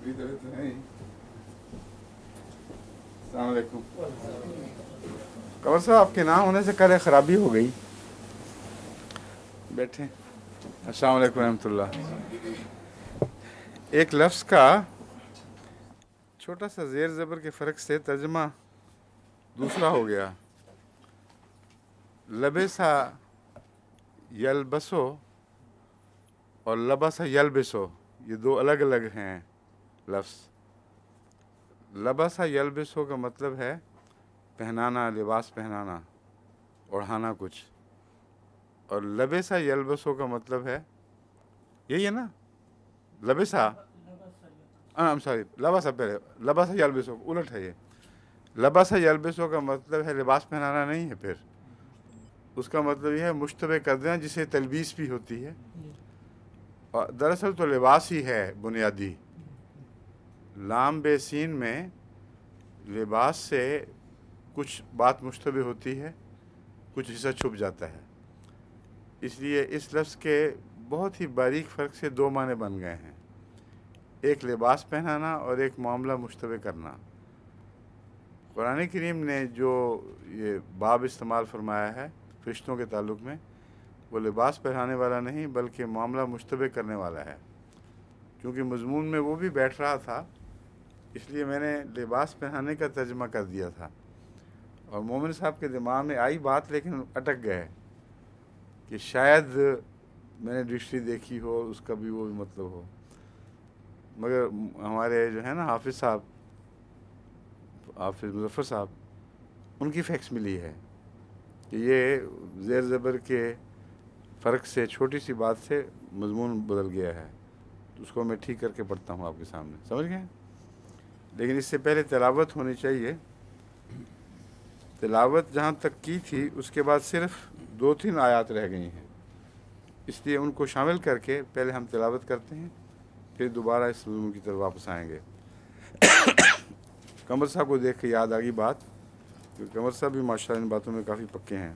ادھر تو ہے ہی. السلام علیکم. قمر صاحب آپ کے نام ہونے سے کل ایک خرابی ہو گئی. بیٹھے. السلام علیکم ورحمۃ اللہ. ایک لفظ کا چھوٹا سا زیر زبر کے فرق سے ترجمہ دوسرا ہو گیا. لبسا یلبسو اور لبسا یلبسو یہ دو الگ الگ ہیں لفظ. لبسا یلبسو کا مطلب ہے پہنانا، لباس پہنانا، اوڑھانا کچھ. اور لبسا یلبسو کا مطلب ہے یہی ہے نا. لبسا سوری لباسا پہلے لباسا یلبسو الٹ ہے. یہ لباسا یلبسو کا مطلب ہے لباس پہنانا نہیں ہے. پھر اس کا مطلب یہ ہے مشتبہ کر دینا، جسے تلبیس بھی ہوتی ہے. اور دراصل تو لباس ہی ہے بنیادی. لام بے سین میں لباس سے کچھ بات مشتبہ ہوتی ہے، کچھ حصہ چھپ جاتا ہے. اس لیے اس لفظ کے بہت ہی باریک فرق سے دو معنی بن گئے ہیں، ایک لباس پہنانا اور ایک معاملہ مشتبہ کرنا. قرآن کریم نے جو یہ باب استعمال فرمایا ہے فرشتوں کے تعلق میں، وہ لباس پہنانے والا نہیں بلکہ معاملہ مشتبہ کرنے والا ہے. کیونکہ مضمون میں وہ بھی بیٹھ رہا تھا، اس لیے میں نے لباس پہنانے کا ترجمہ کر دیا تھا. اور مومن صاحب کے دماغ میں آئی بات لیکن اٹک گئے کہ شاید میں نے ڈکشنری دیکھی ہو، اس کا بھی وہ بھی مطلب ہو. مگر ہمارے جو ہے نا حافظ صاحب، حافظ مظفر صاحب، ان کی فیکس ملی ہے کہ یہ زیر زبر کے فرق سے چھوٹی سی بات سے مضمون بدل گیا ہے. تو اس کو میں ٹھیک کر کے پڑھتا ہوں آپ کے سامنے، سمجھ گئے. لیکن اس سے پہلے تلاوت ہونی چاہیے. تلاوت جہاں تک کی تھی اس کے بعد صرف 2-3 آیات رہ گئی ہیں، اس لیے ان کو شامل کر کے پہلے ہم تلاوت کرتے ہیں، پھر دوبارہ اس مضمون کی طرف واپس آئیں گے. قمر صاحب کو دیکھ کے یاد آ گئی بات، کیونکہ قمر صاحب بھی ماشاء اللہ ان باتوں میں کافی پکے ہیں.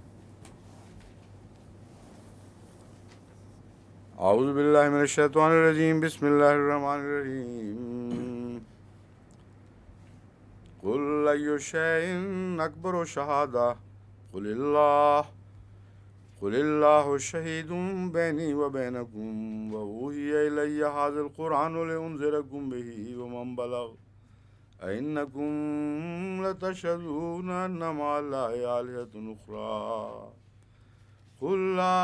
اعوذ باللہ من الشیطان الرجیم، بسم اللہ الرحمن الرحیم. قل ای شیء اکبر شہادہ قل اللہ شہید بینی و بینکم واوحی الی ھذا القرآن لانذرکم بہ ومن بلغ اینکم لتشہدون ان مع اللہ آلہۃ اخری قل لا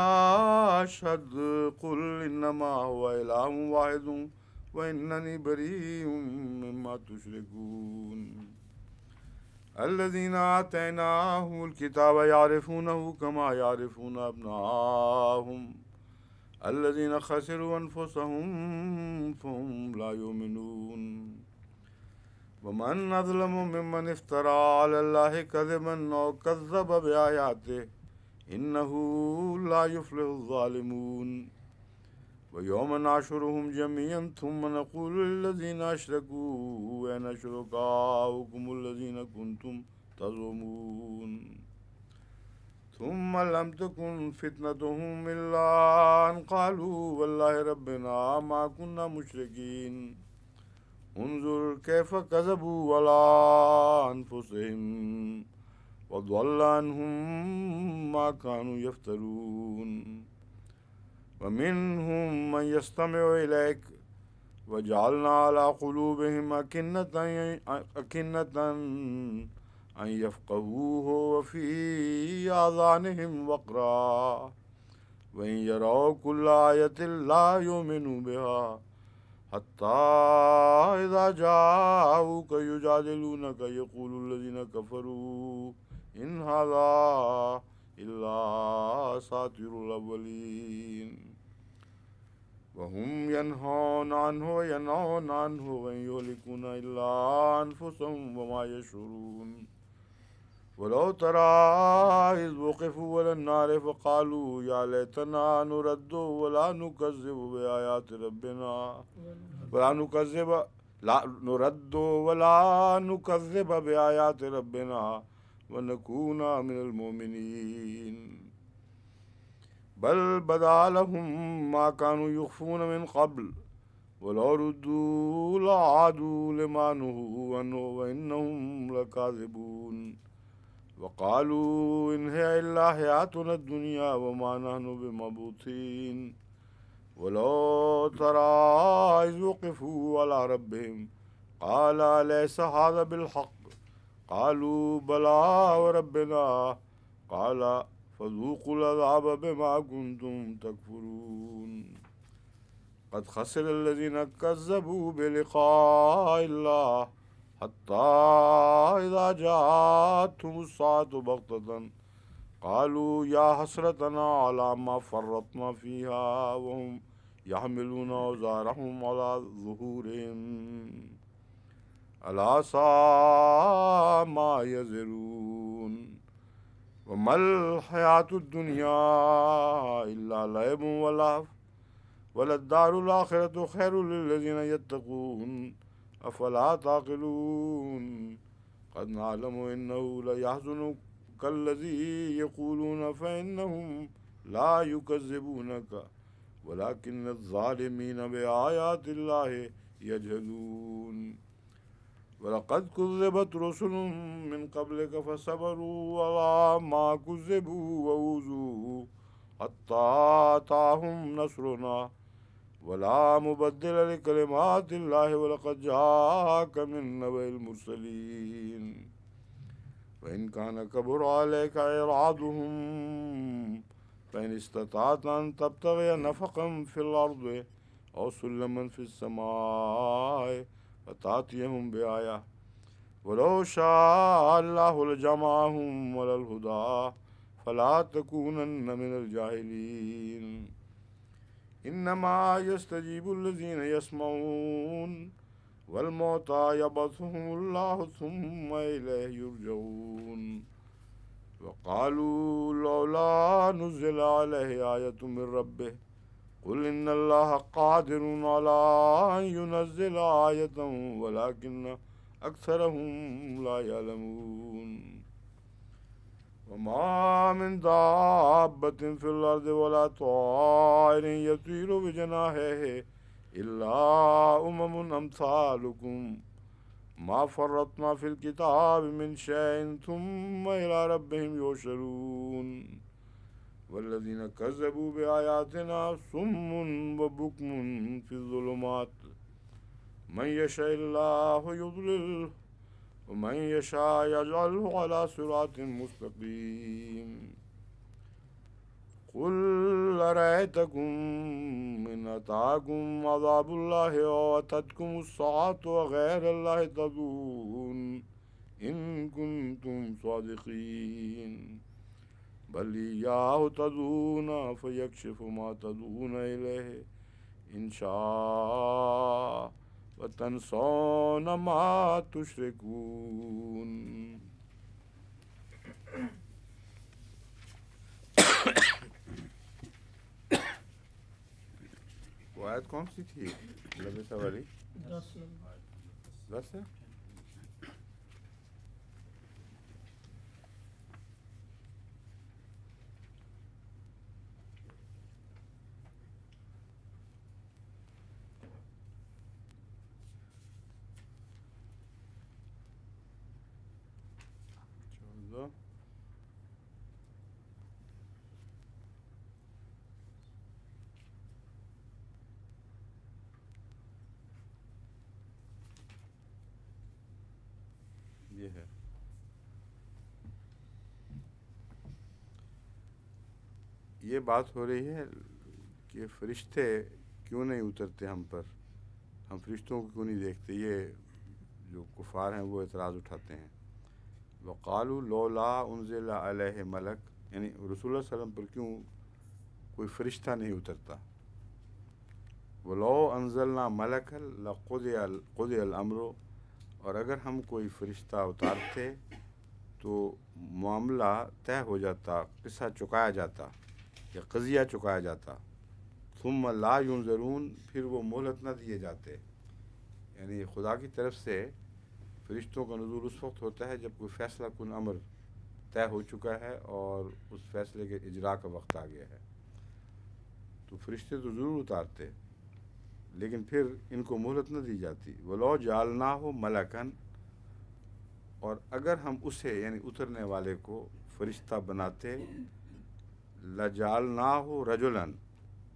اشہد قل انما هو الہ واحد واننی بریء مما تشرکون. الذین آتیناہم الکتاب یعرفونہ کما یعرفون ابناءہم الذین خسروا انفسهم فهم لا یؤمنون. ومن اظلم ممن افترى علی اللہ کذبا او کذب بآیاتہ انہ لا یفلح الظالمون. ویوم نحشرهم جميعا ثم نقول للذین اشرکوا این شرکاؤکم الذین کنتم تزعمون ثم لم تکن فتنتهم الا ان قالوا واللہ ربنا ما كنا مشرکین. انظر کیف کذبوا علی انفسهم وضل عنهم ما كانوا یفترون. ومنهم من يستمع إليك وجعلنا على قلوبهم أكنة أن يفقهوه وفي آذانهم وقرا وإن يروا كل آية لا يؤمنوا بها حتى إذا جاءوك يجادلونك يقول الذين كفروا إن هذا إلا أساطير الأولين. وهم ينهون عنه وينأون عنه وإن يهلكون إلا أنفسهم وما يشعرون. ولو ترى إذ وقفوا على النار فقالوا يا ليتنا نرد ولا نكذب بآيات ربنا ولا نكذب بآيات ربنا ونكون من المؤمنين. بل بدا لهم ما كانوا يخفون من قبل ولو ردوا لعادوا لما نهوا عنه وإنهم لكاذبون وقالوا إن هي إلا حياتنا الدنيا وما نحن بمبعوثين ولو ترى إذ وقفوا على ربهم قال أليس هذا بالحق قالوا بلى وربنا قال فذوقوا العذاب بما كنتم تكفرون قد خسر الذين كذبوا بلقاء الله حتى إذا جاءتهم الساعة بغتة قالوا يا حسرتنا على ما فرطنا فيها وهم يحملون أوزارهم على ظهورهم ألا ساء ما يزرون وما الحياة الدنيا إلا لعب ولهو وللدار الآخرة خير للذين يتقون أفلا تعقلون قد نعلم إنه ليحزنك الذي يقولون فإنهم لا يكذبونك ولكن الظالمين بآيات الله يجهدون ولقد كذبت رسل من قبلك فصبروا على ما كذبوا وأوذوا حتى أتاهم نصرنا ولا مبدل لكلمات الله ولقد جاءك من نبأ المرسلين وإن كان كبر عليك إعراضهم فإن استطعت أن تبتغي نفقا في الأرض أو سلما في السماء فتأتيهم بآية ولو شاء الله لجمعهم على الهدى فلا تكونن من الجاهلين إنما يستجيب الذين يسمعون والموتى يبعثهم الله ثم إليه يرجعون وقالوا لولا نزل عليه آية من ربه قل إن الله قادر على أن ينزل آية ولكن أكثرهم لا يعلمون وما من دابة في الأرض ولا طائر يطير بجناحيه إلا أمثالكم ما فرطنا في الكتاب من شيء ثم إلى ربهم يحشرون والذين كذبوا بآياتنا صم وبكم في الظلمات من يشاء الله يضلله ومن يشاء يجعله على صراط مستقيم قل أرأيتكم إن أتاكم عذاب الله وأتتكم الساعة وغير الله تدعون إن كنتم صادقين بل إياه تدعون فيكشف ما تدعون إليه إن شاء وتنسون ما تشركون. وہ آیت کون سی تھی لبیسہ والی؟ 10 ہے. یہ ہے یہ بات ہو رہی ہے کہ فرشتے کیوں نہیں اترتے ہم پر، ہم فرشتوں کو کیوں نہیں دیکھتے. یہ جو کفار ہیں وہ اعتراض اٹھاتے ہیں. وقالوا لولا انزل علیہ ملک، یعنی رسول اللہ صلی اللہ علیہ وسلم پر کیوں کوئی فرشتہ نہیں اترتا. ولو انزلنا ملک لقضی الامر، اور اگر ہم کوئی فرشتہ اتارتے تو معاملہ طے ہو جاتا، قصہ چکایا جاتا یا قضیہ چکایا جاتا. ثم لا ينظرون، پھر وہ مہلت نہ دیے جاتے. یعنی خدا کی طرف سے فرشتوں کا نزول اس وقت ہوتا ہے جب کوئی فیصلہ کن امر طے ہو چکا ہے اور اس فیصلے کے اجرا کا وقت آ گیا ہے، تو فرشتے تو ضرور اتارتے. لیکن پھر ان کو مہلت نہ دی جاتی. ولو جعلنا ہو ملکن، اور اگر ہم اسے یعنی اترنے والے کو فرشتہ بناتے، لجعلنا ہو رجلن،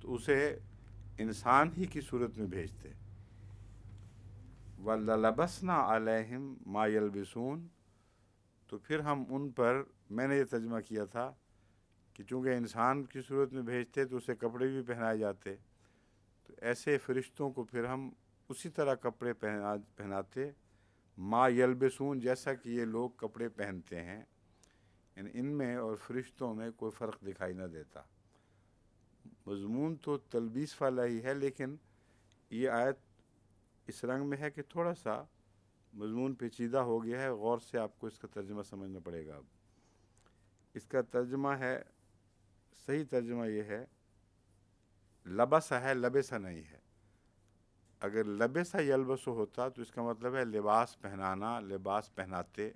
تو اسے انسان ہی کی صورت میں بھیجتے. وَلَلَبَسْنَا عَلَيْهِمْ مَا يَلْبِسُونَ، تو پھر ہم ان پر، میں نے یہ ترجمہ کیا تھا کہ چونکہ انسان کی صورت میں بھیجتے تو اسے کپڑے بھی پہنائے جاتے، تو ایسے فرشتوں کو پھر ہم اسی طرح کپڑے پہناتے، ما یلبسون، جیسا کہ یہ لوگ کپڑے پہنتے ہیں. یعنی ان میں اور فرشتوں میں کوئی فرق دکھائی نہ دیتا. مضمون تو تلبیس والا ہی ہے، لیکن یہ آیت اس رنگ میں ہے کہ تھوڑا سا مضمون پیچیدہ ہو گیا ہے. غور سے آپ کو اس کا ترجمہ سمجھنا پڑے گا. اب اس کا ترجمہ ہے، صحیح ترجمہ یہ ہے، لبسا ہے، لبسا نہیں ہے. اگر لبسا یلبسو ہوتا تو اس کا مطلب ہے لباس پہنانا، لباس پہناتے.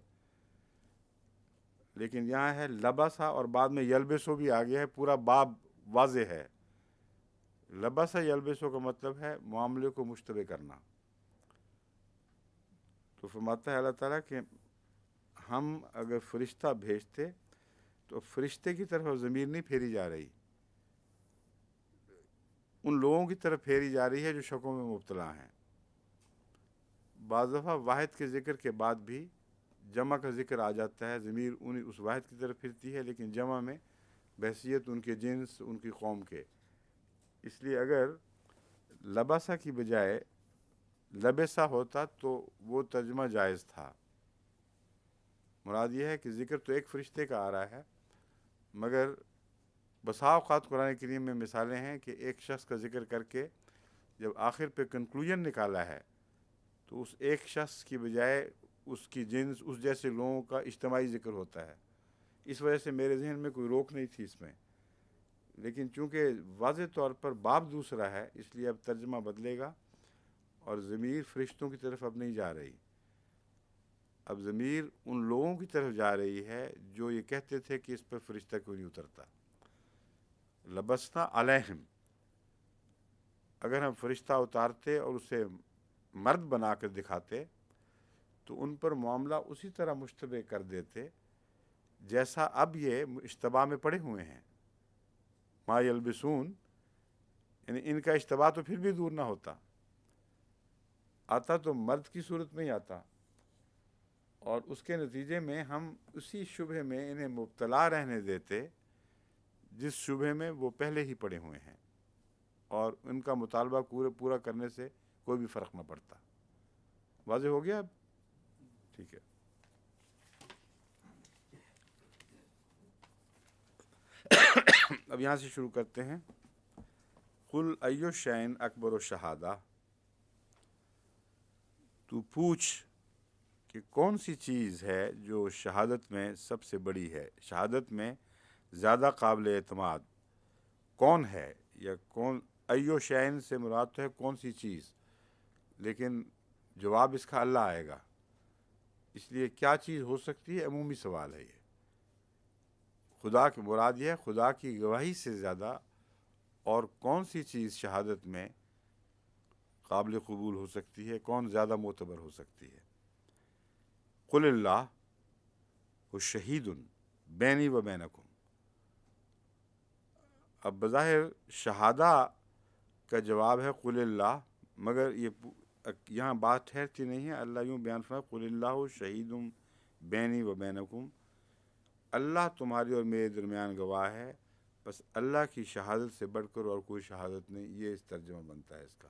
لیکن یہاں ہے لبسا اور بعد میں یلبسو بھی آ گیا ہے، پورا باب واضح ہے. لبسا یلبسو کا مطلب ہے معاملے کو مشتبہ کرنا. تو فرماتا ہے اللہ تعالیٰ کہ ہم اگر فرشتہ بھیجتے تو فرشتے کی طرف ضمیر نہیں پھیری جا رہی، ان لوگوں کی طرف پھیری جا رہی ہے جو شکوں میں مبتلا ہیں. بعض دفعہ واحد کے ذکر کے بعد بھی جمع کا ذکر آ جاتا ہے، ضمیر اس واحد کی طرف پھرتی ہے، لیکن جمع میں بحیثیت ان کے جنس، ان کی قوم کے. اس لیے اگر لباسا کی بجائے لبسا ہوتا تو وہ ترجمہ جائز تھا. مراد یہ ہے کہ ذکر تو ایک فرشتے کا آ رہا ہے، مگر بسا اوقات قرآن کریم میں مثالیں ہیں کہ ایک شخص کا ذکر کر کے جب آخر پہ کنکلوژن نکالا ہے تو اس ایک شخص کی بجائے اس کی جنس، اس جیسے لوگوں کا اجتماعی ذکر ہوتا ہے. اس وجہ سے میرے ذہن میں کوئی روک نہیں تھی اس میں، لیکن چونکہ واضح طور پر باب دوسرا ہے اس لیے اب ترجمہ بدلے گا، اور ضمیر فرشتوں کی طرف اب نہیں جا رہی، اب ضمیر ان لوگوں کی طرف جا رہی ہے جو یہ کہتے تھے کہ اس پر فرشتہ کیوں نہیں اترتا. لبسنا علیہم، اگر ہم فرشتہ اتارتے اور اسے مرد بنا کر دکھاتے تو ان پر معاملہ اسی طرح مشتبہ کر دیتے جیسا اب یہ اشتباہ میں پڑے ہوئے ہیں. ما یلبسون، یعنی ان کا اشتباہ تو پھر بھی دور نہ ہوتا، آتا تو مرد کی صورت میں ہی آتا، اور اس کے نتیجے میں ہم اسی شبہ میں انہیں مبتلا رہنے دیتے جس شبہ میں وہ پہلے ہی پڑے ہوئے ہیں، اور ان کا مطالبہ پورا کرنے سے کوئی بھی فرق نہ پڑتا. واضح ہو گیا اب؟ ٹھیک ہے. اب یہاں سے شروع کرتے ہیں. قل ایو شین اکبر و شہادہ، تو پوچھ کہ کون سی چیز ہے جو شہادت میں سب سے بڑی ہے، شہادت میں زیادہ قابل اعتماد کون ہے، یا کون. ایو شین سے مراد تو ہے کون سی چیز، لیکن جواب اس کا اللہ آئے گا، اس لیے کیا چیز ہو سکتی ہے عمومی سوال ہے. یہ خدا کی مراد یہ ہے خدا کی گواہی سے زیادہ اور کون سی چیز شہادت میں قابل قبول ہو سکتی ہے، کون زیادہ معتبر ہو سکتی ہے. قل اللہ وہ شہید بینی و بینکم، اب بظاہر شہادہ کا جواب ہے قل اللہ، مگر یہاں بات ٹھہرتی نہیں ہے. اللہ یوں بیان فرمائے قل اللہ شہید بینی و بینکم، اللہ تمہاری اور میرے درمیان گواہ ہے، بس اللہ کی شہادت سے بڑھ کر اور کوئی شہادت نہیں. یہ اس ترجمہ بنتا ہے اس کا.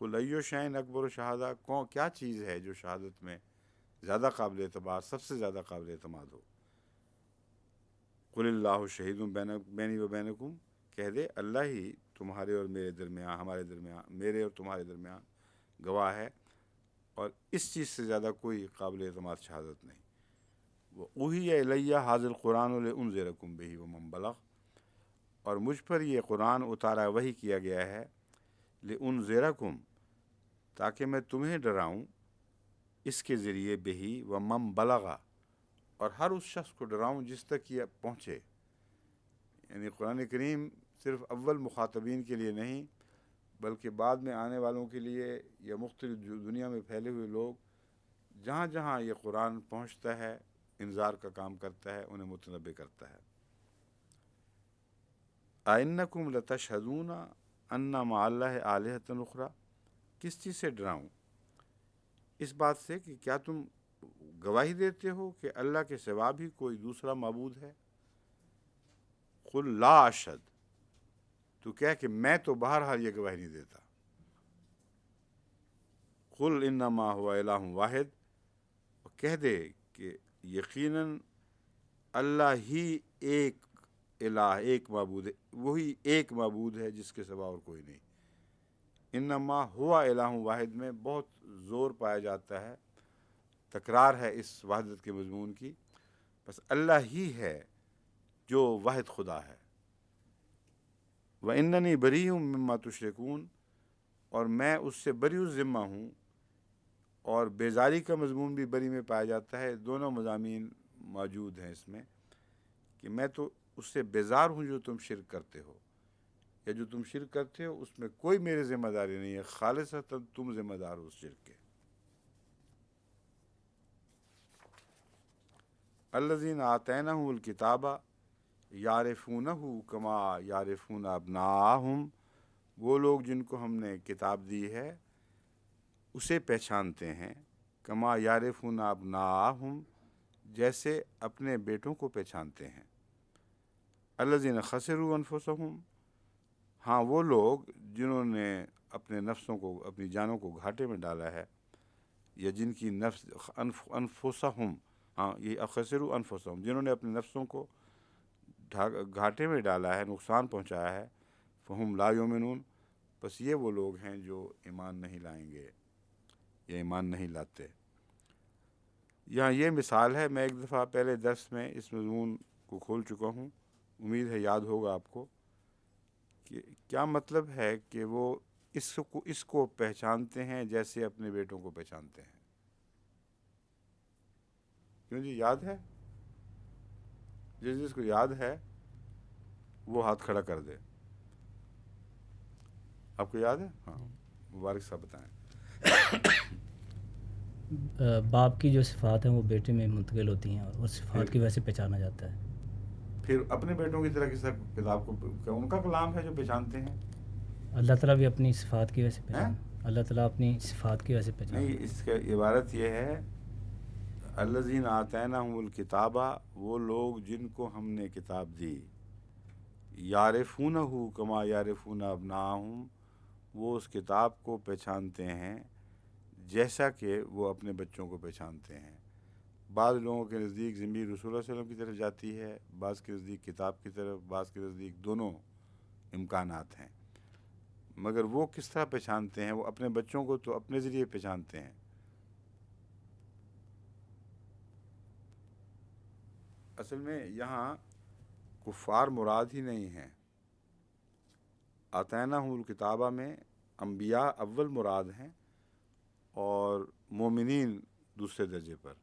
قل ایو شین اکبر و شہادہ، کیا چیز ہے جو شہادت میں زیادہ قابل اعتبار، سب سے زیادہ قابل اعتماد ہو. قل اللہ شہید بینی و بینکم، کہہ دے اللہ ہی تمہارے اور میرے درمیان، ہمارے درمیان، میرے اور تمہارے درمیان گواہ ہے، اور اس چیز سے زیادہ کوئی قابل اعتماد شہادت نہیں. وَأُوحِیَ إِلَیَّ هَٰذَا الْقُرْآنُ لِأُنذِرَکُم بِهِ وَمَن بَلَغَ، اور مجھ پر یہ قرآن اتارا وحی کیا گیا ہے لِأُنذِرَکُم، تاکہ میں تمہیں ڈراؤں اس کے ذریعے بہی ومن بلغ، اور ہر اس شخص کو ڈراؤں جس تک یہ پہنچے. یعنی قرآن کریم صرف اول مخاطبین کے لیے نہیں بلکہ بعد میں آنے والوں کے لیے یا مختلف دنیا میں پھیلے ہوئے لوگ جہاں جہاں یہ قرآن پہنچتا ہے انذار کا کام کرتا ہے، انہیں متنبع کرتا ہے۔ اَإِنَّكُمْ لَتَشْهَدُونَ أَنَّ مَعَ اللَّهِ آلِهَةً أُخْرَىٰ، کس چیز سے ڈراؤں؟ اس بات سے کہ کیا تم گواہی دیتے ہو کہ اللہ کے سوا بھی کوئی دوسرا معبود ہے؟ قُلْ لَا أَشْهَدُ، تو کہہ کہ میں تو بہرحال یہ گواہی نہیں دیتا۔ قُلْ إِنَّمَا هُوَ إِلَٰهٌ وَاحِدٌ، اور کہہ دے کہ یقیناً اللہ ہی ایک الہ، ایک معبود ہے، وہی ایک معبود ہے جس کے سوا اور کوئی نہیں۔ انما ہوا الہ واحد میں بہت زور پایا جاتا ہے، تکرار ہے اس وحدت کے مضمون کی، بس اللہ ہی ہے جو واحد خدا ہے۔ وَإِنَّنِي بَرِيءٌ مِّمَّا تُشْرِكُونَ، اور میں اس سے بری الذمہ ہوں، اور بیزاری کا مضمون بھی بری میں پایا جاتا ہے۔ دونوں مضامین موجود ہیں اس میں کہ میں تو اس سے بیزار ہوں جو تم شرک کرتے ہو، یا جو تم شرک کرتے ہو اس میں کوئی میری ذمہ داری نہیں ہے، خالصتاً تم ذمہ دار ہو اس شرک کے۔ الذین آتیناہم الکتاب یعرفونہ کما یعرفون ابناءہم، وہ لوگ جن کو ہم نے کتاب دی ہے اسے پہچانتے ہیں، کما یعرفون ابناءہم، جیسے اپنے بیٹوں کو پہچانتے ہیں۔ الذین خسروا انفسہم، ہاں وہ لوگ جنہوں نے اپنے نفسوں کو، اپنی جانوں کو گھاٹے میں ڈالا ہے، یا جن کی نفس انفسہم، ہاں یہ خسروا انفسہم، جنہوں نے اپنے نفسوں کو گھاٹے میں ڈالا ہے، نقصان پہنچایا ہے، فہم لا یؤمنون، بس یہ وہ لوگ ہیں جو ایمان نہیں لائیں گے یا ایمان نہیں لاتے۔ یہاں یہ مثال ہے، میں ایک دفعہ پہلے درس میں اس مضمون کو کھول چکا ہوں، امید ہے یاد ہوگا آپ کو، کہ کیا مطلب ہے کہ وہ اس کو پہچانتے ہیں جیسے اپنے بیٹوں کو پہچانتے ہیں۔ کیوں جی، یاد ہے؟ جس کو یاد ہے وہ ہاتھ کھڑا کر دے۔ آپ کو یاد ہے؟ ہاں، مبارک صاحب بتائیں۔ باپ کی جو صفات ہیں وہ بیٹے میں منتقل ہوتی ہیں، اور صفات کی وجہ سے پہچانا جاتا ہے۔ پھر اپنے بیٹوں کی طرح کس کتاب کو، کیا ان کا کلام ہے جو پہچانتے ہیں؟ اللہ تعالیٰ بھی اپنی صفات کی وجہ سے ہیں؟ پہچانا، اللہ تعالیٰ اپنی صفات کی وجہ سے پہچانا۔ نہیں، اس کا عبارت یہ ہے، الذین آتیناہم الکتاب، وہ لوگ جن کو ہم نے کتاب دی، یعرفونہ کما یعرفون ابناءہم، وہ اس کتاب کو پہچانتے ہیں جیسا کہ وہ اپنے بچوں کو پہچانتے ہیں۔ بعض لوگوں کے نزدیک ضمیر رسول اللہ صلی اللہ علیہ وسلم کی طرف جاتی ہے، بعض کے نزدیک کتاب کی طرف، بعض کے نزدیک دونوں امکانات ہیں، مگر وہ کس طرح پہچانتے ہیں؟ وہ اپنے بچوں کو تو اپنے ذریعے پہچانتے ہیں۔ اصل میں یہاں کفار مراد ہی نہیں ہیں، آتیناہم الکتابہ میں انبیاء اول مراد ہیں اور مومنین دوسرے درجے پر۔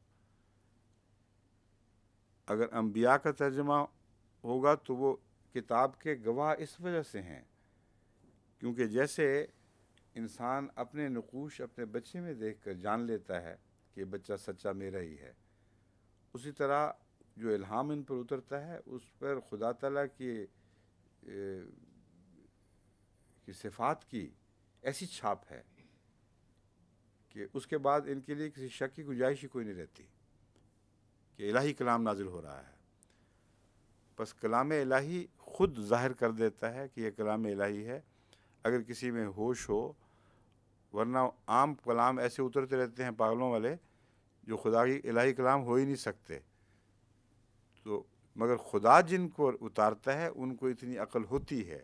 اگر انبیاء کا ترجمہ ہوگا تو وہ کتاب کے گواہ اس وجہ سے ہیں کیونکہ جیسے انسان اپنے نقوش اپنے بچے میں دیکھ کر جان لیتا ہے کہ بچہ سچا میرا ہی ہے، اسی طرح جو الہام ان پر اترتا ہے اس پر خدا تعالیٰ کی صفات کی ایسی چھاپ ہے کہ اس کے بعد ان کے لیے کسی شک کی گنجائش ہی کوئی نہیں رہتی کہ الہی کلام نازل ہو رہا ہے۔ بس کلام الہی خود ظاہر کر دیتا ہے کہ یہ کلام الہی ہے، اگر کسی میں ہوش ہو، ورنہ عام کلام ایسے اترتے رہتے ہیں پاگلوں والے جو خدا کی الہی کلام ہو ہی نہیں سکتے، تو مگر خدا جن کو اتارتا ہے ان کو اتنی عقل ہوتی ہے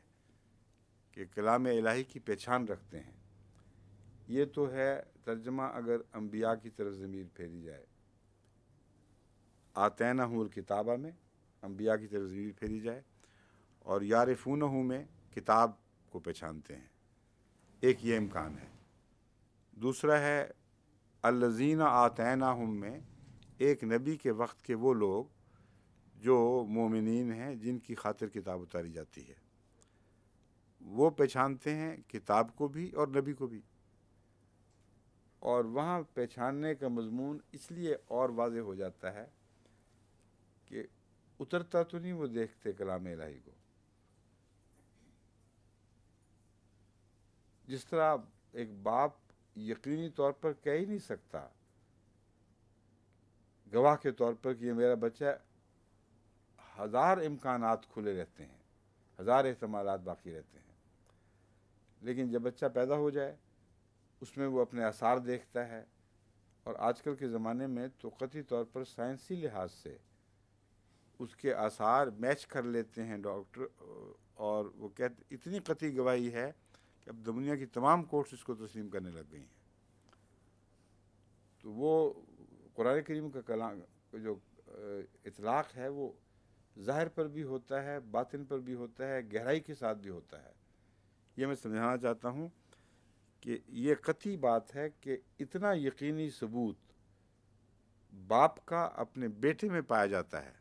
کہ کلام الہی کی پہچان رکھتے ہیں۔ یہ تو ہے ترجمہ اگر انبیاء کی طرف ضمیر پھیری جائے، آتیناہم الکتابہ میں انبیاء کی طرف ضمیر پھیری جائے، اور یعرفونہ میں کتاب کو پہچانتے ہیں، ایک یہ امکان ہے۔ دوسرا ہے الذین آتیناہم میں ایک نبی کے وقت کے وہ لوگ جو مومنین ہیں جن کی خاطر کتاب اتاری جاتی ہے۔ وہ پہچانتے ہیں کتاب کو بھی اور نبی کو بھی، اور وہاں پہچاننے کا مضمون اس لیے اور واضح ہو جاتا ہے کہ اترتا تو نہیں وہ دیکھتے کلام الہی کو. جس طرح ایک باپ یقینی طور پر کہہ ہی نہیں سکتا گواہ کے طور پر کہ یہ میرا بچہ، ہزار امکانات کھلے رہتے ہیں، ہزار احتمالات باقی رہتے ہیں، لیکن جب بچہ پیدا ہو جائے اس میں وہ اپنے آثار دیکھتا ہے. اور آج کل کے زمانے میں تو قطعی طور پر سائنسی لحاظ سے اس کے آثار میچ کر لیتے ہیں ڈاکٹر، اور وہ کہتے اتنی قطعی گواہی ہے کہ اب دنیا کی تمام کورٹس اس کو تسلیم کرنے لگ گئی ہیں. تو وہ قرآن کریم کا کلام جو اطلاق ہے وہ ظاہر پر بھی ہوتا ہے، باطن پر بھی ہوتا ہے، گہرائی کے ساتھ بھی ہوتا ہے. یہ میں سمجھانا چاہتا ہوں کہ یہ قطعی بات ہے کہ اتنا یقینی ثبوت باپ کا اپنے بیٹے میں پایا جاتا ہے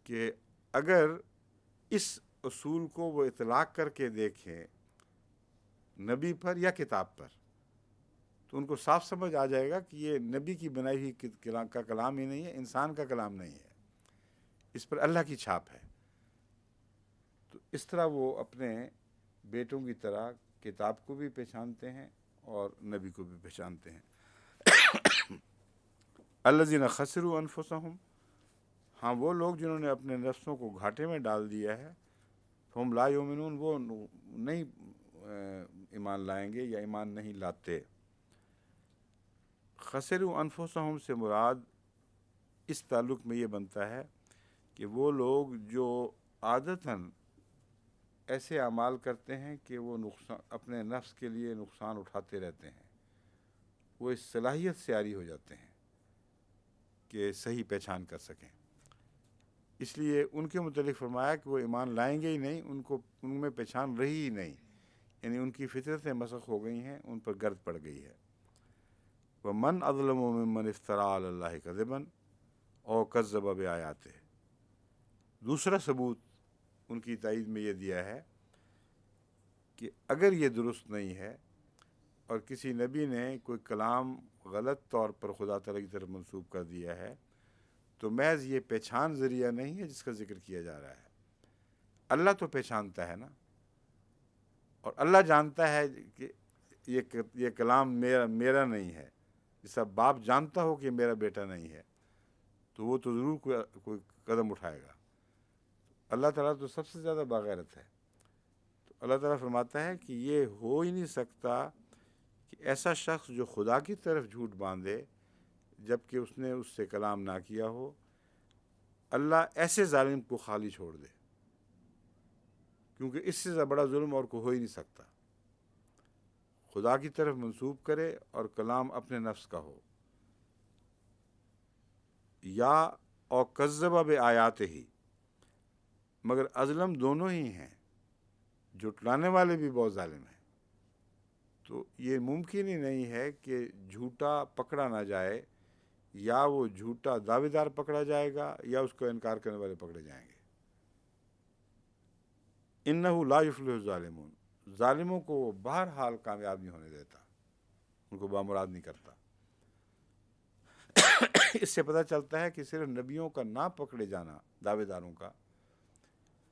کہ اگر اس اصول کو وہ اطلاق کر کے دیکھیں نبی پر یا کتاب پر تو ان کو صاف سمجھ آ جائے گا کہ یہ نبی کی بنائی ہوئی کا کلام ہی نہیں ہے، انسان کا کلام نہیں ہے، اس پر اللہ کی چھاپ ہے. تو اس طرح وہ اپنے بیٹوں کی طرح کتاب کو بھی پہچانتے ہیں اور نبی کو بھی پہچانتے ہیں. الذین خسروا انفسہم، ہاں وہ لوگ جنہوں نے اپنے نفسوں کو گھاٹے میں ڈال دیا ہے، ہم لا یؤمنون، وہ نہیں ایمان لائیں گے یا ایمان نہیں لاتے. خسروا انفسہم سے مراد اس تعلق میں یہ بنتا ہے کہ وہ لوگ جو عادتاً ایسے اعمال کرتے ہیں کہ وہ نقصان اپنے نفس کے لیے نقصان اٹھاتے رہتے ہیں، وہ اس صلاحیت سے عاری ہو جاتے ہیں کہ صحیح پہچان کر سکیں. اس لیے ان کے متعلق فرمایا کہ وہ ایمان لائیں گے ہی نہیں، ان میں پہچان رہی ہی نہیں، یعنی ان کی فطرتیں مسخ ہو گئی ہیں، ان پر گرد پڑ گئی ہے. وَمَنْ أَظْلَمُ مِمَّنِ افْتَرَىٰ عَلَى اللَّهِ كَذِبًا أَوْ كَذَّبَ بِآيَاتِهِ. دوسرا ثبوت ان کی تائید میں یہ دیا ہے کہ اگر یہ درست نہیں ہے اور کسی نبی نے کوئی کلام غلط طور پر خدا تعالیٰ کی طرف منسوب کر دیا ہے تو محض یہ پہچان ذریعہ نہیں ہے جس کا ذکر کیا جا رہا ہے. اللہ تو پہچانتا ہے نا، اور اللہ جانتا ہے کہ یہ کلام میرا نہیں ہے. جیسا باپ جانتا ہو کہ میرا بیٹا نہیں ہے تو وہ تو ضرور کوئی قدم اٹھائے گا. اللہ تعالیٰ تو سب سے زیادہ باغیرت ہے. تو اللہ تعالیٰ فرماتا ہے کہ یہ ہو ہی نہیں سکتا کہ ایسا شخص جو خدا کی طرف جھوٹ باندھے جب کہ اس نے اس سے کلام نہ کیا ہو، اللہ ایسے ظالم کو خالی چھوڑ دے، کیونکہ اس سے بڑا ظلم اور کو ہو ہی نہیں سکتا. خدا کی طرف منسوب کرے اور کلام اپنے نفس کا ہو، یا او کذب بآیاتہ، مگر اظلم دونوں ہی ہیں، جھٹلانے والے بھی بہت ظالم ہیں. تو یہ ممکن ہی نہیں ہے کہ جھوٹا پکڑا نہ جائے، یا وہ جھوٹا دعوے دار پکڑا جائے گا یا اس کو انکار کرنے والے پکڑے جائیں گے. انہ لا یفلح الظالمون، ظالموں کو وہ بہرحال کامیاب نہیں ہونے دیتا، ان کو بامراد نہیں کرتا. اس سے پتہ چلتا ہے کہ صرف نبیوں کا نہ پکڑے جانا، دعوے داروں کا،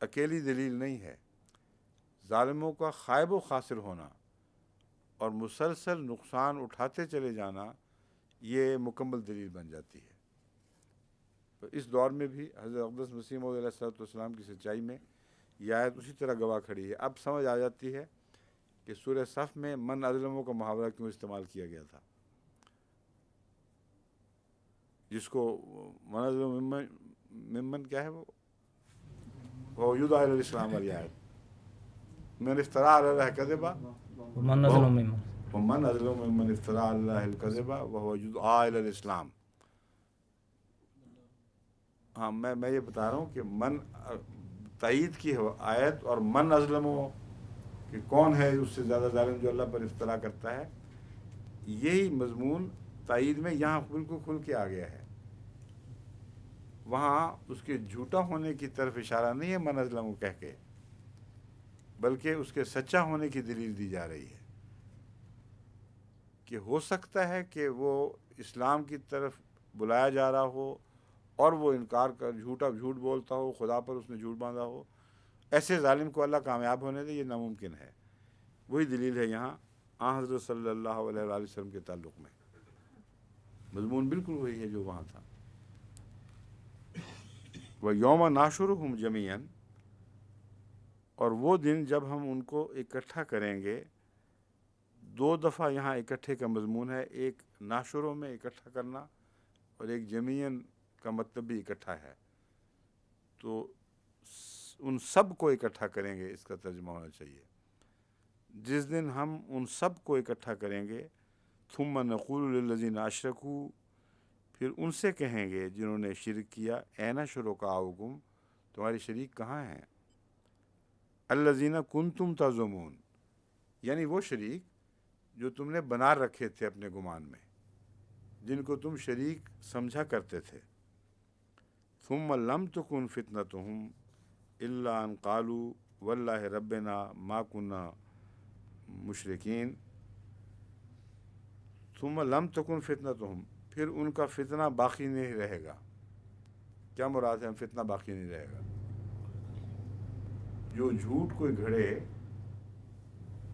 اکیلی دلیل نہیں ہے. ظالموں کا خائب و خاسر ہونا اور مسلسل نقصان اٹھاتے چلے جانا یہ مکمل دلیل بن جاتی ہے. تو اس دور میں بھی حضرت اقدس مسیح موعود علیہ السلام کی سچائی میں یہ آیت اسی طرح گواہ کھڑی ہے. اب سمجھ آ جاتی ہے کہ سورہ صف میں من اظلموں کا محاورہ کیوں استعمال کیا گیا تھا، جس کو من اظلم ممن کیا ہے وہ یدعی الی الاسلام والی آیت، من افترا علی اللہ کذبا ومن أظلم ممن ومن اظلم ممن افترا علی اللہ الکذبا وهو یدعی الی الاسلام. ہاں میں یہ بتا رہا ہوں کہ من تائید کی آیت اور من اظلم کہ کون ہے اس سے زیادہ ظالم جو اللہ پر افترا کرتا ہے، یہی مضمون تائید میں یہاں بالکل کھل کے آ گیا ہے. وہاں اس کے جھوٹا ہونے کی طرف اشارہ نہیں ہے من اظلم کہہ کے، بلکہ اس کے سچا ہونے کی دلیل دی جا رہی ہے کہ ہو سکتا ہے کہ وہ اسلام کی طرف بلایا جا رہا ہو اور وہ انکار کر جھوٹ بولتا ہو، خدا پر اس نے جھوٹ باندھا ہو، ایسے ظالم کو اللہ کامیاب ہونے دے، یہ ناممکن ہے۔ وہی دلیل ہے یہاں حضرت صلی اللہ علیہ وآلہ وسلم کے تعلق میں، مضمون بالکل وہی ہے جو وہاں تھا۔ وَيَوْمَ نَحْشُرُهُمْ جَمِيعًا، اور وہ دن جب ہم ان کو اکٹھا کریں گے۔ دو دفعہ یہاں اکٹھے کا مضمون ہے، ایک ناشروں میں اکٹھا کرنا اور ایک جمیعاً کا مطلب بھی اکٹھا ہے، تو ان سب کو اکٹھا کریں گے، اس کا ترجمہ ہونا چاہیے۔ جس دن ہم ان سب کو اکٹھا کریں گے، ثم نقول للذین اشرکوا، پھر ان سے کہیں گے جنہوں نے شرک کیا، این شرکاؤکم، تمہارے شریک کہاں ہیں؟ الذین کنتم تزعمون، یعنی وہ شریک جو تم نے بنا رکھے تھے اپنے گمان میں، جن کو تم شریک سمجھا کرتے تھے۔ ثم لم تکن فتنتہم الا ان قالوا واللہ ربنا ما کنا مشرکین۔ ثم لم تکن فتنتہم، پھر ان کا فتنہ باقی نہیں رہے گا۔ کیا مراد ہے فتنہ باقی نہیں رہے گا؟ جو جھوٹ کوئی گھڑے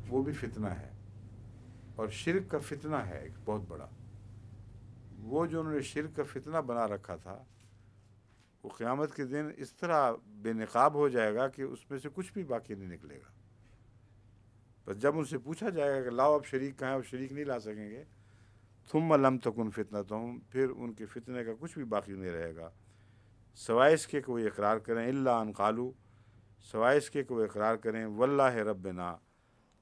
وہ بھی فتنہ ہے، اور شرک کا فتنہ ہے ایک بہت بڑا۔ وہ جو انہوں نے شرک کا فتنہ بنا رکھا تھا، وہ قیامت کے دن اس طرح بے نقاب ہو جائے گا کہ اس میں سے کچھ بھی باقی نہیں نکلے گا۔ بس جب ان سے پوچھا جائے گا کہ لاؤ اب شریک کہاں ہے، وہ شریک نہیں لا سکیں گے۔ ثم لم تکن فتنتہم، پھر ان کے فتنے کا کچھ بھی باقی نہیں رہے گا، سوائے اس کے کہ وہ اقرار کریں، الا ان قالوا، سوائے اس کے کہ وہ اقرار کریں، واللہ ربنا،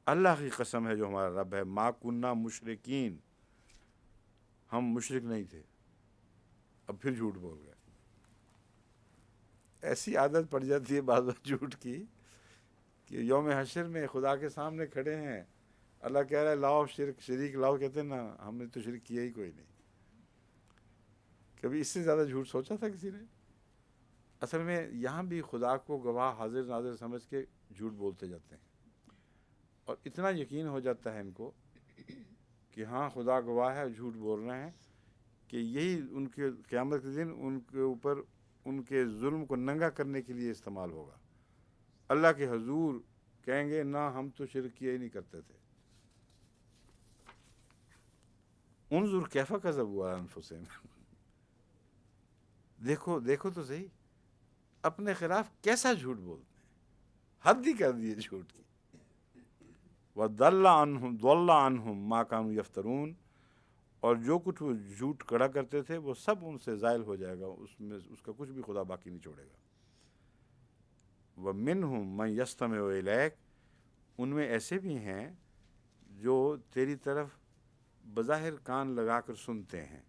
اللہ کی قسم ہے جو ہمارا رب ہے، ما کننا مشرکین، ہم مشرک نہیں تھے۔ اب پھر جھوٹ بول گئے۔ ایسی عادت پڑ جاتی ہے بعض وقت جھوٹ کی کہ یوم حشر میں خدا کے سامنے کھڑے ہیں، اللہ کہہ رہا ہے لاؤ شریک لاؤ، کہتے ہیں نا ہم نے تو شرک کیا ہی کوئی نہیں۔ کبھی اس سے زیادہ جھوٹ سوچا تھا کسی نے؟ اصل میں یہاں بھی خدا کو گواہ حاضر ناظر سمجھ کے جھوٹ بولتے جاتے ہیں، اور اتنا یقین ہو جاتا ہے ان کو کہ ہاں خدا گواہ ہے، جھوٹ بول رہے ہیں، کہ یہی ان کے قیامت کے دن ان کے اوپر ان کے ظلم کو ننگا کرنے کے لیے استعمال ہوگا۔ اللہ کے حضور کہیں گے نہ ہم تو شرک کیا ہی نہیں کرتے تھے۔ انظر کیف کذبوا علی انفسہم، دیکھو تو صحیح اپنے خلاف کیسا جھوٹ بولتے ہیں، حد ہی کر دیے جھوٹ کی۔ وَضَلَّ عَنْهُمْ مَا كَانُوا يَفْتَرُونَ، اور جو کچھ وہ جھوٹ کڑا کرتے تھے وہ سب ان سے زائل ہو جائے گا، اس کا کچھ بھی خدا باقی نہیں چھوڑے گا۔ وَمِنْهُمْ مَنْ يَسْتَمِعُ إِلَيْكَ، ان میں ایسے بھی ہیں جو تیری طرف بظاہر کان لگا کر سنتے ہیں،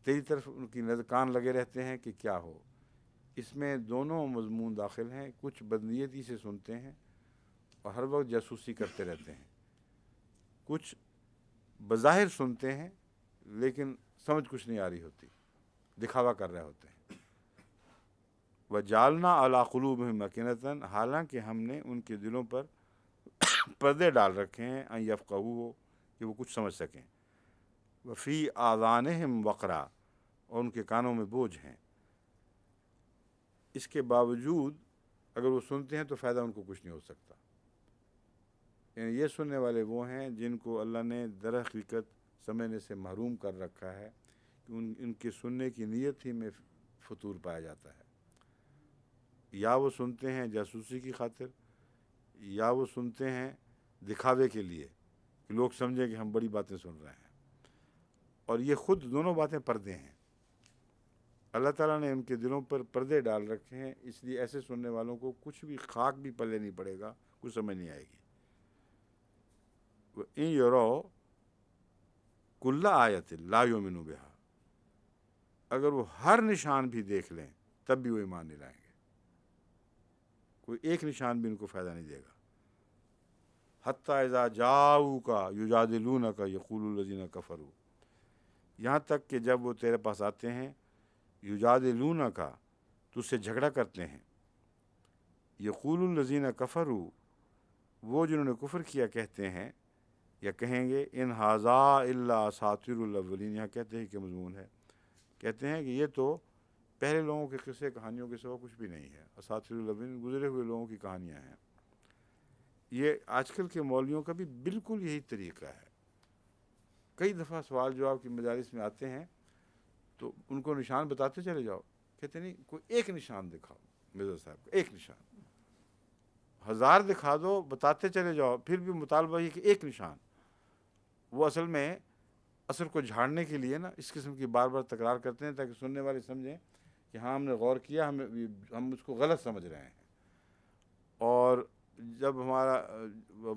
تیری طرف ان کی نظر کان لگے رہتے ہیں کہ کیا ہو۔ اس میں دونوں مضمون داخل ہیں، کچھ بدنیتی سے سنتے ہیں اور ہر وقت جاسوسی کرتے رہتے ہیں، کچھ بظاہر سنتے ہیں لیکن سمجھ کچھ نہیں آ رہی ہوتی، دکھاوا کر رہے ہوتے ہیں۔ وَجَعَلْنَا عَلَىٰ قُلُوبِهِمْ أَكِنَّةً، حالانکہ ہم نے ان کے دلوں پر پردے ڈال رکھے ہیں، ان یفقہوا، کہ وہ کچھ سمجھ سکیں، وفی آذانہم وقرا، اور ان کے کانوں میں بوجھ ہیں۔ اس کے باوجود اگر وہ سنتے ہیں تو فائدہ ان کو کچھ نہیں ہو سکتا۔ یعنی یہ سننے والے وہ ہیں جن کو اللہ نے در حقیقت سمجھنے سے محروم کر رکھا ہے، کہ ان کے سننے کی نیت ہی میں فطور پایا جاتا ہے۔ یا وہ سنتے ہیں جاسوسی کی خاطر، یا وہ سنتے ہیں دکھاوے کے لیے کہ لوگ سمجھیں کہ ہم بڑی باتیں سن رہے ہیں، اور یہ خود دونوں باتیں پردے ہیں۔ اللہ تعالیٰ نے ان کے دلوں پر پردے ڈال رکھے ہیں، اس لیے ایسے سننے والوں کو کچھ بھی خاک بھی پلے نہیں پڑے گا، کچھ سمجھ نہیں آئے گی۔ وَإِن يَرَوْا كُلَّ آیَةٍ لَا يُؤْمِنُوا بِهَا، اگر وہ ہر نشان بھی دیکھ لیں تب بھی وہ ایمان نہیں لائیں گے، کوئی ایک نشان بھی ان کو فائدہ نہیں دے گا۔ حَتَّىٰ إِذَا جَاءُوكَ يُجَادِلُونَكَ يَقُولُ الَّذِينَ كَفَرُوا، یہاں تک کہ جب وہ تیرے پاس آتے ہیں، یجادلونک، تو اس سے جھگڑا کرتے ہیں، یقول الذین کفروا، وہ جنہوں نے کفر کیا کہتے ہیں یا کہیں گے ان ھذا الا اساطیر الاولین، یہاں کہتے ہیں کہ مضمون ہے، کہتے ہیں کہ یہ تو پہلے لوگوں کے قصے کہانیوں کے سوا کچھ بھی نہیں ہے، اساطیر الاولین گزرے ہوئے لوگوں کی کہانیاں ہیں۔ یہ آج کل کے مولویوں کا بھی بالکل یہی طریقہ ہے۔ کئی دفعہ سوال جواب کی مجالس میں آتے ہیں تو ان کو نشان بتاتے چلے جاؤ، کہتے نہیں کوئی ایک نشان دکھاؤ مرزا صاحب کو، ایک نشان، 1000 دکھا دو بتاتے چلے جاؤ، پھر بھی مطالبہ یہ کہ ایک نشان۔ وہ اصل میں اثر کو جھاڑنے کے لیے نا اس قسم کی بار بار تکرار کرتے ہیں تاکہ سننے والے سمجھیں کہ ہاں ہم نے غور کیا، ہم اس کو غلط سمجھ رہے ہیں۔ اور جب ہمارا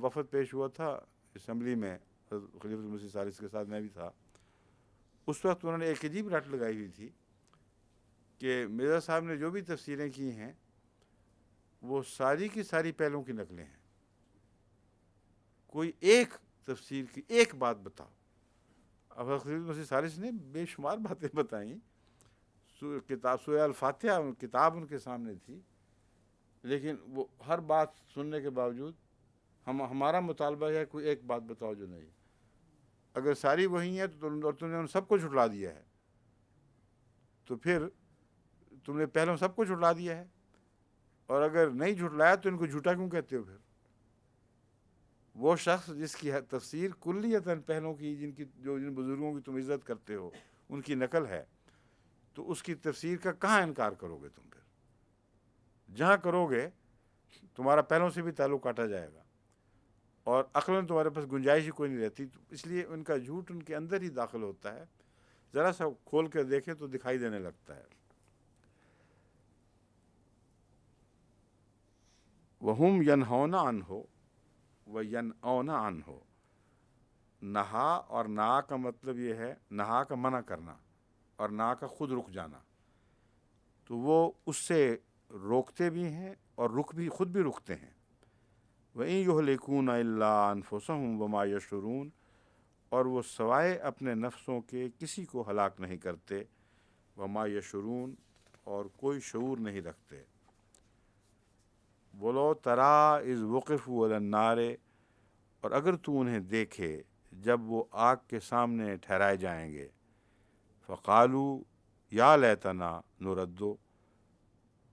وفد پیش ہوا تھا اسمبلی میں خلیفۃ المسیح ثالث کے ساتھ، میں بھی تھا، اس وقت انہوں نے ایک عجیب رٹ لگائی ہوئی تھی کہ مرزا صاحب نے جو بھی تفسیریں کی ہیں وہ ساری کی ساری پہلوں کی نقلیں ہیں، کوئی ایک تفسیر کی ایک بات بتاؤ۔ اب خلیفۃ المسیح ثالث نے بے شمار باتیں بتائیں، کتاب سورہ الفاتحہ کتاب ان کے سامنے تھی، لیکن وہ ہر بات سننے کے باوجود ہمارا مطالبہ ہے کوئی ایک بات بتاؤ جو نہیں، اگر ساری وہی ہیں تو تم نے ان سب کو جھٹلا دیا ہے، تو پھر تم نے پہلوں سب کو جھٹلا دیا ہے، اور اگر نہیں جھٹلایا تو ان کو جھوٹا کیوں کہتے ہو؟ پھر وہ شخص جس کی تفسیر کلیتاً پہلوں کی جن بزرگوں کی تم عزت کرتے ہو ان کی نقل ہے، تو اس کی تفسیر کا کہاں انکار کرو گے تم؟ پھر جہاں کرو گے تمہارا پہلوں سے بھی تعلق کاٹا جائے گا، اور عقلاً تمہارے پاس گنجائش ہی کوئی نہیں رہتی، تو اس لیے ان کا جھوٹ ان کے اندر ہی داخل ہوتا ہے، ذرا سا کھول کر دیکھیں تو دکھائی دینے لگتا ہے۔ وَهُمْ يَنْهَوْنَ عَنْهُ وَيَنْأَوْنَ عَنْهُ، نہا اور نا کا مطلب یہ ہے، نہا کا منع کرنا اور نا کا خود رک جانا، تو وہ اس سے روکتے بھی ہیں اور خود بھی رکتے ہیں۔ وَإِن يُهْلِكُونَ إِلَّا أَنفُسَهُمْ وَمَا يَشْعُرُونَ، اور وہ سوائے اپنے نفسوں کے کسی کو ہلاک نہیں کرتے، وما یشعرون، اور کوئی شعور نہیں رکھتے۔ بولو ترا اذ وقفوا علی النار، اور اگر تو انہیں دیکھے جب وہ آگ کے سامنے ٹھہرائے جائیں گے، فقالوا یا لیتنا نردو،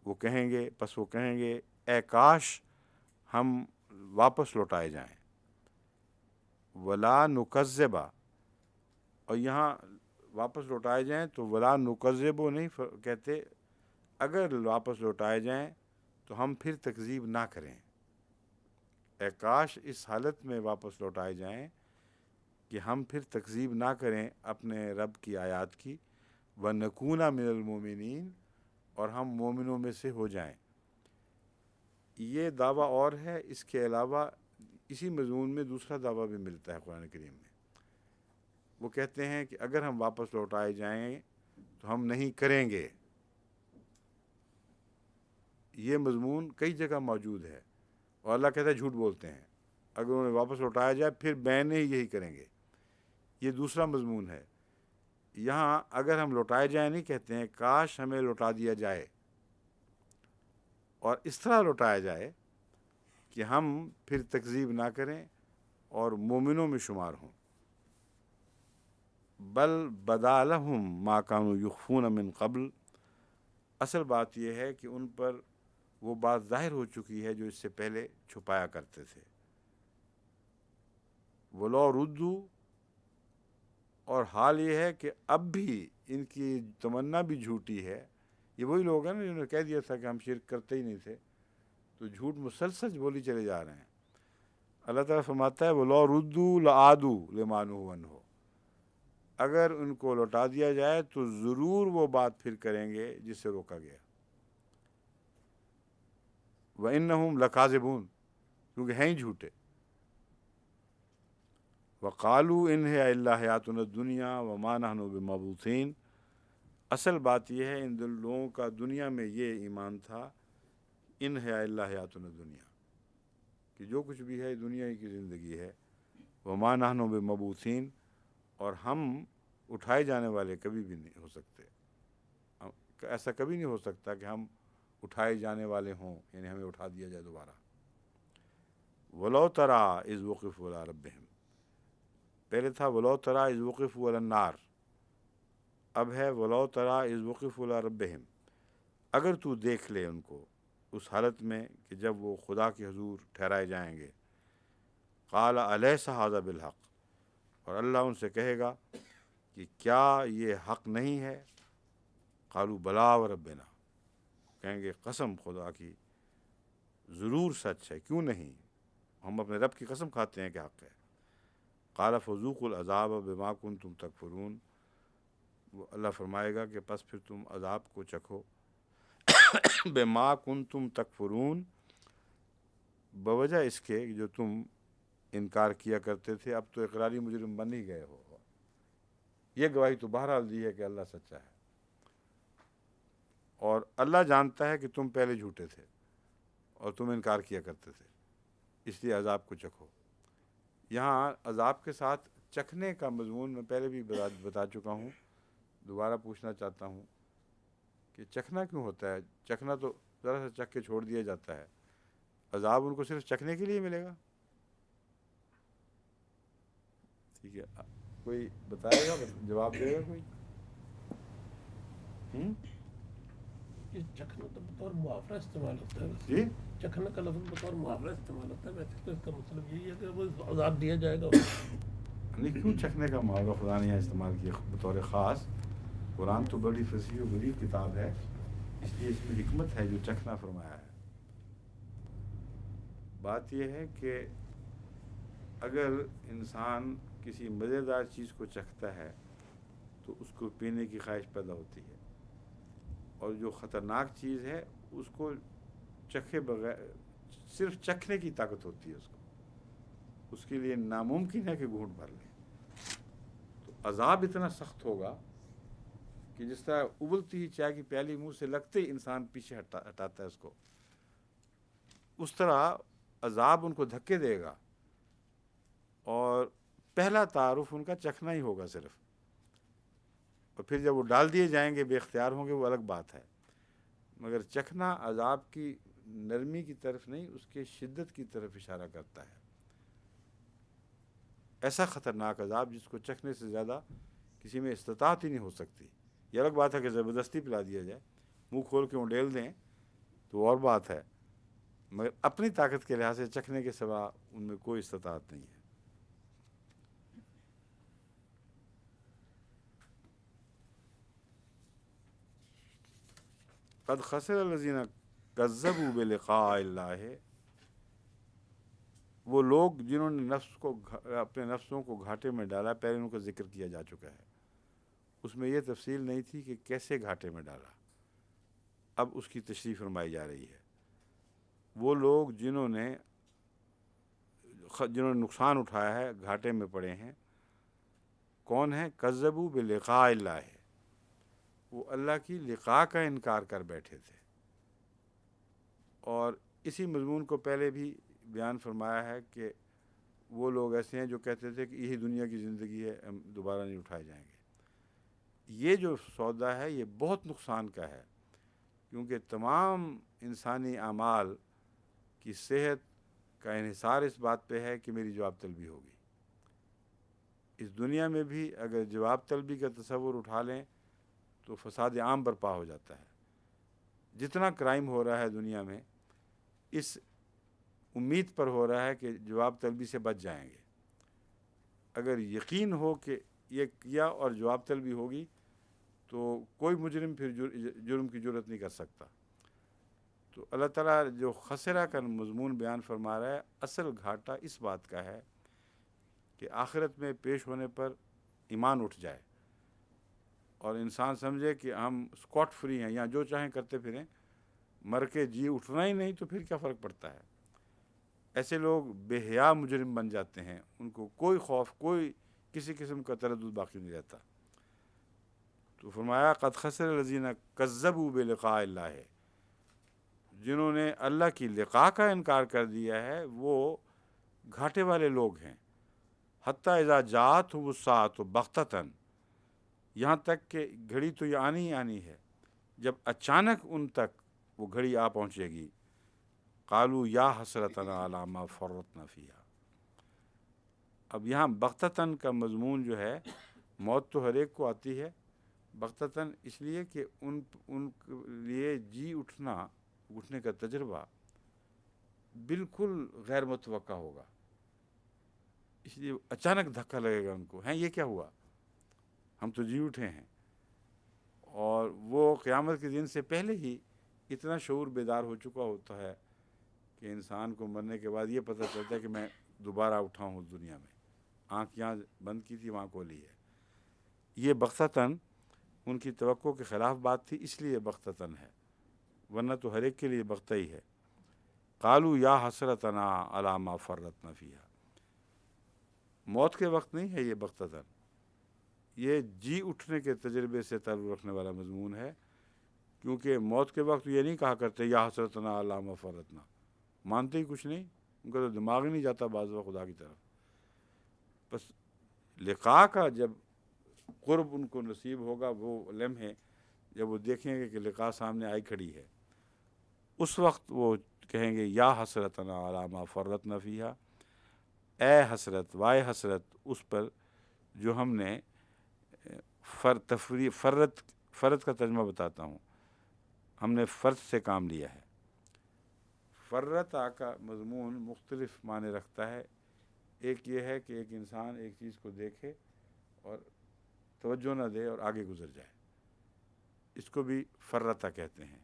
وہ کہیں گے اے کاش ہم واپس لوٹائے جائیں، ولا نکذب، اور یہاں واپس لوٹائے جائیں تو ولا نکذب نہیں کہتے، اگر واپس لوٹائے جائیں تو ہم پھر تکذیب نہ کریں، اے کاش اس حالت میں واپس لوٹائے جائیں کہ ہم پھر تکذیب نہ کریں اپنے رب کی آیات کی، وَنَكُونَ مِنَ الْمُؤْمِنِينَ، اور ہم مومنوں میں سے ہو جائیں۔ یہ دعویٰ اور ہے، اس کے علاوہ اسی مضمون میں دوسرا دعویٰ بھی ملتا ہے قرآن کریم میں۔ وہ کہتے ہیں کہ اگر ہم واپس لوٹائے جائیں تو ہم نہیں کریں گے۔ یہ مضمون کئی جگہ موجود ہے، اور اللہ کہتا ہے جھوٹ بولتے ہیں، اگر انہیں واپس لوٹایا جائے پھر بین یہی کریں گے۔ یہ دوسرا مضمون ہے۔ یہاں اگر ہم لوٹائے جائیں نہیں کہتے ہیں، کاش ہمیں لوٹا دیا جائے، اور اس طرح لوٹایا جائے کہ ہم پھر تکذیب نہ کریں اور مومنوں میں شمار ہوں۔ بل بدا لہم ما کانوا یخفون من قبل، اصل بات یہ ہے کہ ان پر وہ بات ظاہر ہو چکی ہے جو اس سے پہلے چھپایا کرتے تھے۔ وَلَوْ رُدُّوا، اور حال یہ ہے کہ اب بھی ان کی تمنا بھی جھوٹی ہے۔ یہ وہی لوگ ہیں نا جنہوں نے کہہ دیا تھا کہ ہم شرک کرتے ہی نہیں تھے، تو جھوٹ مسلسل بولی چلے جا رہے ہیں۔ اللہ تعالیٰ فرماتا ہے وَلَوْ رُدُّوا لَعَادُوا لِمَا نُهُوا عَنْهُ، اگر ان کو لوٹا دیا جائے تو ضرور وہ بات پھر کریں گے جس سے روکا گیا۔ وَإِنَّهُمْ لَكَاذِبُونَ، کیونکہ ہیں ہی جھوٹے۔ وَقَالُوا إِنْ هِيَ إِلَّا حَيَاتُنَا الدُّنْيَا وَمَا نَحْنُ بِمَبْعُوثِينَ، اصل بات یہ ہے ان لوگوں کا دنیا میں یہ ایمان تھا، إِنْ هِيَ إِلَّا حَيَاتُنَا الدُّنْيَا، کہ جو کچھ بھی ہے دنیا ہی کی زندگی ہے، وَمَا نَحْنُ بِمَبْعُوثِينَ، اور ہم اٹھائے جانے والے کبھی بھی نہیں ہو سکتے، ایسا کبھی نہیں ہو سکتا کہ ہم اٹھائے جانے والے ہوں، یعنی ہمیں اٹھا دیا جائے دوبارہ. ولو ترا اذ وقفوا علی ربہم، پہلے تھا ولو ترا اذ وقفوا علی النار، اب ہے ولو ترا اذ وقفوا علی ربہم. اگر تو دیکھ لے ان کو اس حالت میں کہ جب وہ خدا کے حضور ٹھہرائے جائیں گے. قال الیس ھذا بالحق، اور اللہ ان سے کہے گا کہ کیا یہ حق نہیں ہے؟ قالوا بلا وربنا، کہیں گے قسم خدا کی ضرور سچ ہے، کیوں نہیں، ہم اپنے رب کی قسم کھاتے ہیں کہ حق ہے. قال فذوقوا العذاب بما کنتم تکفرون، وہ اللہ فرمائے گا کہ پس پھر تم عذاب کو چکھو بما کنتم تکفرون، بوجہ اس کے جو تم انکار کیا کرتے تھے. اب تو اقراری مجرم بن ہی گئے ہو. یہ گواہی تو بہرحال دی ہے کہ اللہ سچا ہے، اور اللہ جانتا ہے کہ تم پہلے جھوٹے تھے اور تم انکار کیا کرتے تھے، اس لیے عذاب کو چکھو. یہاں عذاب کے ساتھ چکھنے کا مضمون میں پہلے بھی بتا چکا ہوں، دوبارہ پوچھنا چاہتا ہوں کہ چکھنا کیوں ہوتا ہے؟ چکھنا تو ذرا سا چکھ کے چھوڑ دیا جاتا ہے، عذاب ان کو صرف چکھنے کے لیے ملے گا؟ ٹھیک ہے، کوئی بتائے گا، جواب دے گا کوئی؟ یہ چکھنا تو بطور محاورہ استعمال ہوتا ہے. جی چکھنا کا لفظ بطور محاورہ استعمال ہوتا ہے، ویسے تو اس کا مطلب یہی ہے کہ وہ عذاب دیا جائے گا. نہیں، کیوں چکھنے کا محاورہ خدا نے یہاں استعمال کیا بطور خاص؟ قرآن تو بڑی فصیح و بلیغ کتاب ہے، اس لیے اس میں حکمت ہے جو چکھنا فرمایا ہے. بات یہ ہے کہ اگر انسان کسی مزیدار چیز کو چکھتا ہے تو اس کو پینے کی خواہش پیدا ہوتی ہے، اور جو خطرناک چیز ہے اس کو چکھے بغیر صرف چکھنے کی طاقت ہوتی ہے اس کے لیے ناممکن ہے کہ گھونٹ بھر لے. تو عذاب اتنا سخت ہوگا کہ جس طرح ابلتی ہی چائے کی پیالی منہ سے لگتے ہی انسان پیچھے ہٹاتا ہے اس کو، اس طرح عذاب ان کو دھکے دے گا، اور پہلا تعارف ان کا چکھنا ہی ہوگا صرف. اور پھر جب وہ ڈال دیے جائیں گے، بے اختیار ہوں گے، وہ الگ بات ہے. مگر چکھنا عذاب کی نرمی کی طرف نہیں، اس کے شدت کی طرف اشارہ کرتا ہے. ایسا خطرناک عذاب جس کو چکھنے سے زیادہ کسی میں استطاعت ہی نہیں ہو سکتی. یہ الگ بات ہے کہ زبردستی پلا دیا جائے، منہ کھول کے اونڈیل دیں تو اور بات ہے، مگر اپنی طاقت کے لحاظ سے چکھنے کے سوا ان میں کوئی استطاعت نہیں ہے. قد خسر الذین کذبوا بلقاء اللہ، وہ لوگ جنہوں نے اپنے نفسوں کو گھاٹے میں ڈالا. پہلے ان کا ذکر کیا جا چکا ہے، اس میں یہ تفصیل نہیں تھی کہ کیسے گھاٹے میں ڈالا، اب اس کی تشریح فرمائی جا رہی ہے. وہ لوگ جنہوں نے نقصان اٹھایا ہے، گھاٹے میں پڑے ہیں، کون ہیں؟ کذبوا بلقاء اللہ، وہ اللہ کی لقاء کا انکار کر بیٹھے تھے. اور اسی مضمون کو پہلے بھی بیان فرمایا ہے کہ وہ لوگ ایسے ہیں جو کہتے تھے کہ یہی دنیا کی زندگی ہے، ہم دوبارہ نہیں اٹھائے جائیں گے. یہ جو سودا ہے یہ بہت نقصان کا ہے، کیونکہ تمام انسانی اعمال کی صحت کا انحصار اس بات پہ ہے کہ میری جواب طلبی ہوگی. اس دنیا میں بھی اگر جواب طلبی کا تصور اٹھا لیں تو فساد عام برپا ہو جاتا ہے. جتنا کرائم ہو رہا ہے دنیا میں، اس امید پر ہو رہا ہے کہ جواب طلبی سے بچ جائیں گے. اگر یقین ہو کہ یہ کیا اور جواب طلبی ہوگی تو کوئی مجرم پھر جرم کی جرت نہیں کر سکتا. تو اللہ تعالیٰ جو خسرہ کا مضمون بیان فرما رہا ہے، اصل گھاٹا اس بات کا ہے کہ آخرت میں پیش ہونے پر ایمان اٹھ جائے اور انسان سمجھے کہ ہم اسکاٹ فری ہیں، یہاں جو چاہیں کرتے پھریں، مر کے جی اٹھنا ہی نہیں تو پھر کیا فرق پڑتا ہے. ایسے لوگ بے حیا مجرم بن جاتے ہیں، ان کو کوئی خوف، کوئی کسی قسم کا تردد باقی نہیں رہتا. تو فرمایا قد خسر الذین کذبوا بلقاء اللہ، جنہوں نے اللہ کی لقاء کا انکار کر دیا ہے وہ گھاٹے والے لوگ ہیں. حتیٰ اذا جاءتہم الساعۃ بغتۃ، یہاں تک کہ گھڑی تو یہ آنی ہی آنی ہے، جب اچانک ان تک وہ گھڑی آ پہنچے گی. قالوا یا حسرتنا علی ما فرطنا فیہا. اب یہاں بغتتاً کا مضمون جو ہے، موت تو ہر ایک کو آتی ہے، بغتتاً اس لیے کہ ان کے لیے جی اٹھنے کا تجربہ بالکل غیر متوقع ہوگا. اس لیے اچانک دھکا لگے گا ان کو، ہیں یہ کیا ہوا، ہم تو جی اٹھے ہیں. اور وہ قیامت کے دن سے پہلے ہی اتنا شعور بیدار ہو چکا ہوتا ہے کہ انسان کو مرنے کے بعد یہ پتہ چلتا ہے کہ میں دوبارہ اٹھا ہوں اس دنیا میں، آنکھ یہاں بند کی تھی وہاں کھولی ہے. یہ بغتتاً ان کی توقع کے خلاف بات تھی، اس لیے بغتتاً ہے، ورنہ تو ہر ایک کے لیے بغتہ ہی ہے. قالوا یا حسرتنا علی ما فرطنا فیہا. موت کے وقت نہیں ہے یہ بغتتاً، یہ جی اٹھنے کے تجربے سے تعلق رکھنے والا مضمون ہے. کیونکہ موت کے وقت یہ نہیں کہا کرتے یا حسرتنا علی ما فرطنا، مانتے ہی کچھ نہیں، ان کا تو دماغ ہی نہیں جاتا بعض وقت خدا کی طرف. بس لقاء کا جب قرب ان کو نصیب ہوگا، وہ لمحے جب وہ دیکھیں گے کہ لقاء سامنے آئی کھڑی ہے، اس وقت وہ کہیں گے یا حسرتنا علی ما فرطنا فیہا، اے حسرت وائے حسرت اس پر جو ہم نے فرت کا ترجمہ بتاتا ہوں، ہم نے فرض سے کام لیا ہے. فرت کا مضمون مختلف معنی رکھتا ہے. ایک یہ ہے کہ ایک انسان ایک چیز کو دیکھے اور توجہ نہ دے اور آگے گزر جائے، اس کو بھی فرتا کہتے ہیں.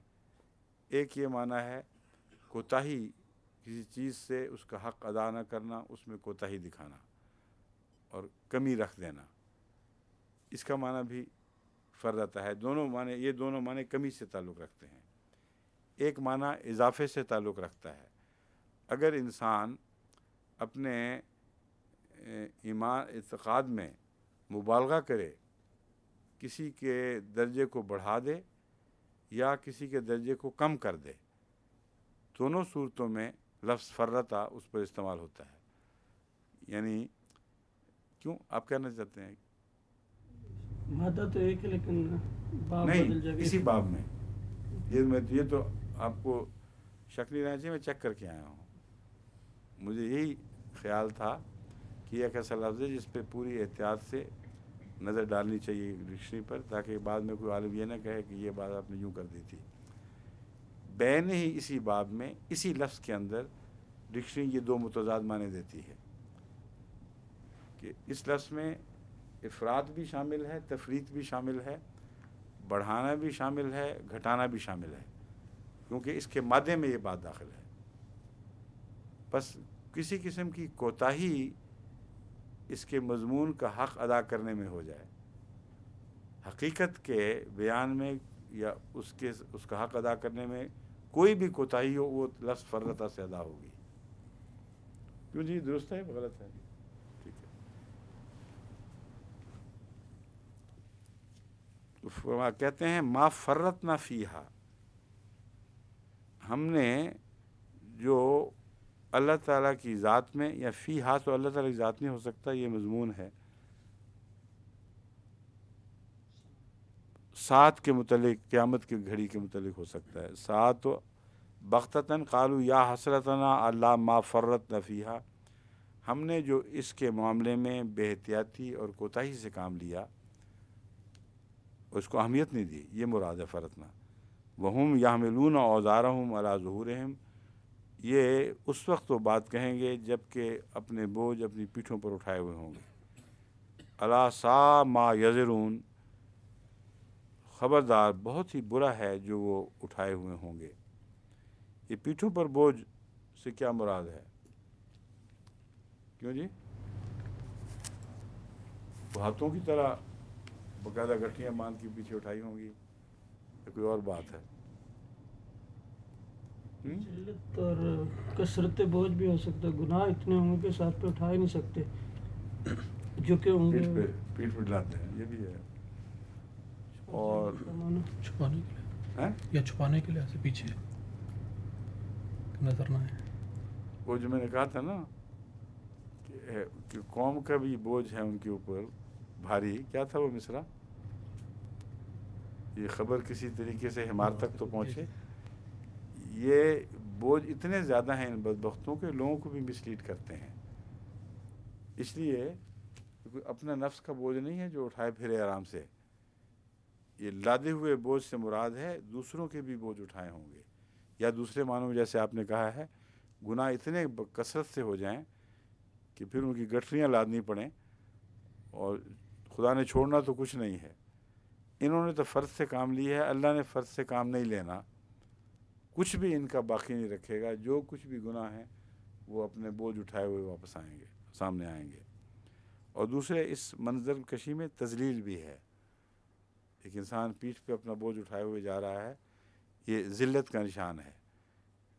ایک یہ معنی ہے کوتاہی، کسی چیز سے اس کا حق ادا نہ کرنا، اس میں کوتاہی دکھانا اور کمی رکھ دینا، اس کا معنی بھی فرتا ہے. یہ دونوں معنی کمی سے تعلق رکھتے ہیں. ایک معنی اضافے سے تعلق رکھتا ہے. اگر انسان اپنے ایمان اعتقاد میں مبالغہ کرے، کسی کے درجے کو بڑھا دے یا کسی کے درجے کو کم کر دے، دونوں صورتوں میں لفظ فرتا اس پر استعمال ہوتا ہے. یعنی کیوں آپ کہنا چاہتے ہیں؟ مادہ تو ایک ہے لیکن باب بدل نہیں، جائے گا. اسی باب میں یہ تو آپ کو شک نہیں رہنا چاہیے، میں چیک کر کے آیا ہوں. مجھے یہی خیال تھا کہ یہ ایک ایسا لفظ ہے جس پہ پوری احتیاط سے نظر ڈالنی چاہیے ڈکشنری پر، تاکہ بعد میں کوئی عالم یہ نہ کہے کہ یہ بات آپ نے یوں کر دی تھی. بین ہی اسی باب میں اسی لفظ کے اندر ڈکشنری یہ دو متضاد معنی دیتی ہے کہ اس لفظ میں افراد بھی شامل ہے، تفریط بھی شامل ہے، بڑھانا بھی شامل ہے، گھٹانا بھی شامل ہے، کیونکہ اس کے مادے میں یہ بات داخل ہے. بس کسی قسم کی کوتاہی اس کے مضمون کا حق ادا کرنے میں ہو جائے، حقیقت کے بیان میں یا اس کا حق ادا کرنے میں کوئی بھی کوتاہی ہو، وہ لفظ فرتا سے ادا ہوگی. کیوں جی، درست ہے غلط ہے؟ ٹھیک ہے. تو کہتے ہیں ما فرطنا فیہا، ہم نے جو اللہ تعالیٰ کی ذات میں، یا فیہا تو اللہ تعالیٰ کی ذات نہیں ہو سکتا، یہ مضمون ہے ساتھ کے متعلق، قیامت کی گھڑی کے متعلق ہو سکتا ہے. ساتھ بغتتاً قالوا یا حسرتنا علی ما فرطنا فیہا، ہم نے جو اس کے معاملے میں بے احتیاطی اور کوتاہی سے کام لیا، اس کو اہمیت نہیں دی، یہ مراد ہے فرطنا. وہم یحملون اوزارہم علی ظہورہم، یہ اس وقت وہ بات کہیں گے جب کہ اپنے بوجھ اپنی پیٹھوں پر اٹھائے ہوئے ہوں گے. الا ساء ما یزرون، خبردار بہت ہی برا ہے جو وہ اٹھائے ہوئے ہوں گے. یہ پیٹھوں پر بوجھ سے کیا مراد ہے؟ کیوں جی؟ وہ ہاتھوں کی طرح باقاعدہ گٹھیاں باندھ کے پیچھے اٹھائی ہوں گی، یا کوئی اور بات ہے؟ ذلت اور کثرت بوجھ بھی ہو سکتا ہے، گناہ اتنے ہوں گے کہ ساتھ پہ اٹھا ہی نہیں سکتے جو کہ ہوں گے. پیٹ پہ ڈلاتے ہیں، یہ بھی ہے. اور چھپانے کے لیے یا چھپانے کے لیے ایسے پیچھے نظر نہ آئے. وہ جو میں نے کہا تھا نا کہ قوم کا بھی بوجھ ہے ان کے اوپر بھاری، کیا تھا وہ مصرع؟ یہ خبر کسی طریقے سے حمار تک تو پہنچے یہ بوجھ اتنے زیادہ ہیں ان بدبختوں کے، لوگوں کو بھی مسلیڈ کرتے ہیں. اس لیے کوئی اپنا نفس کا بوجھ نہیں ہے جو اٹھائے پھرے آرام سے. یہ لادے ہوئے بوجھ سے مراد ہے دوسروں کے بھی بوجھ اٹھائے ہوں گے، یا دوسرے معنوں میں جیسے آپ نے کہا ہے گناہ اتنے کثرت سے ہو جائیں کہ پھر ان کی گٹھریاں لادنی پڑیں، اور خدا نے چھوڑنا تو کچھ نہیں ہے. انہوں نے تو فرض سے کام لی ہے، اللہ نے فرض سے کام نہیں لینا. کچھ بھی ان کا باقی نہیں رکھے گا. جو کچھ بھی گناہ ہیں وہ اپنے بوجھ اٹھائے ہوئے واپس آئیں گے، سامنے آئیں گے. اور دوسرے اس منظر کشی میں تذلیل بھی ہے. ایک انسان پیٹھ پہ اپنا بوجھ اٹھائے ہوئے جا رہا ہے، یہ ذلت کا نشان ہے.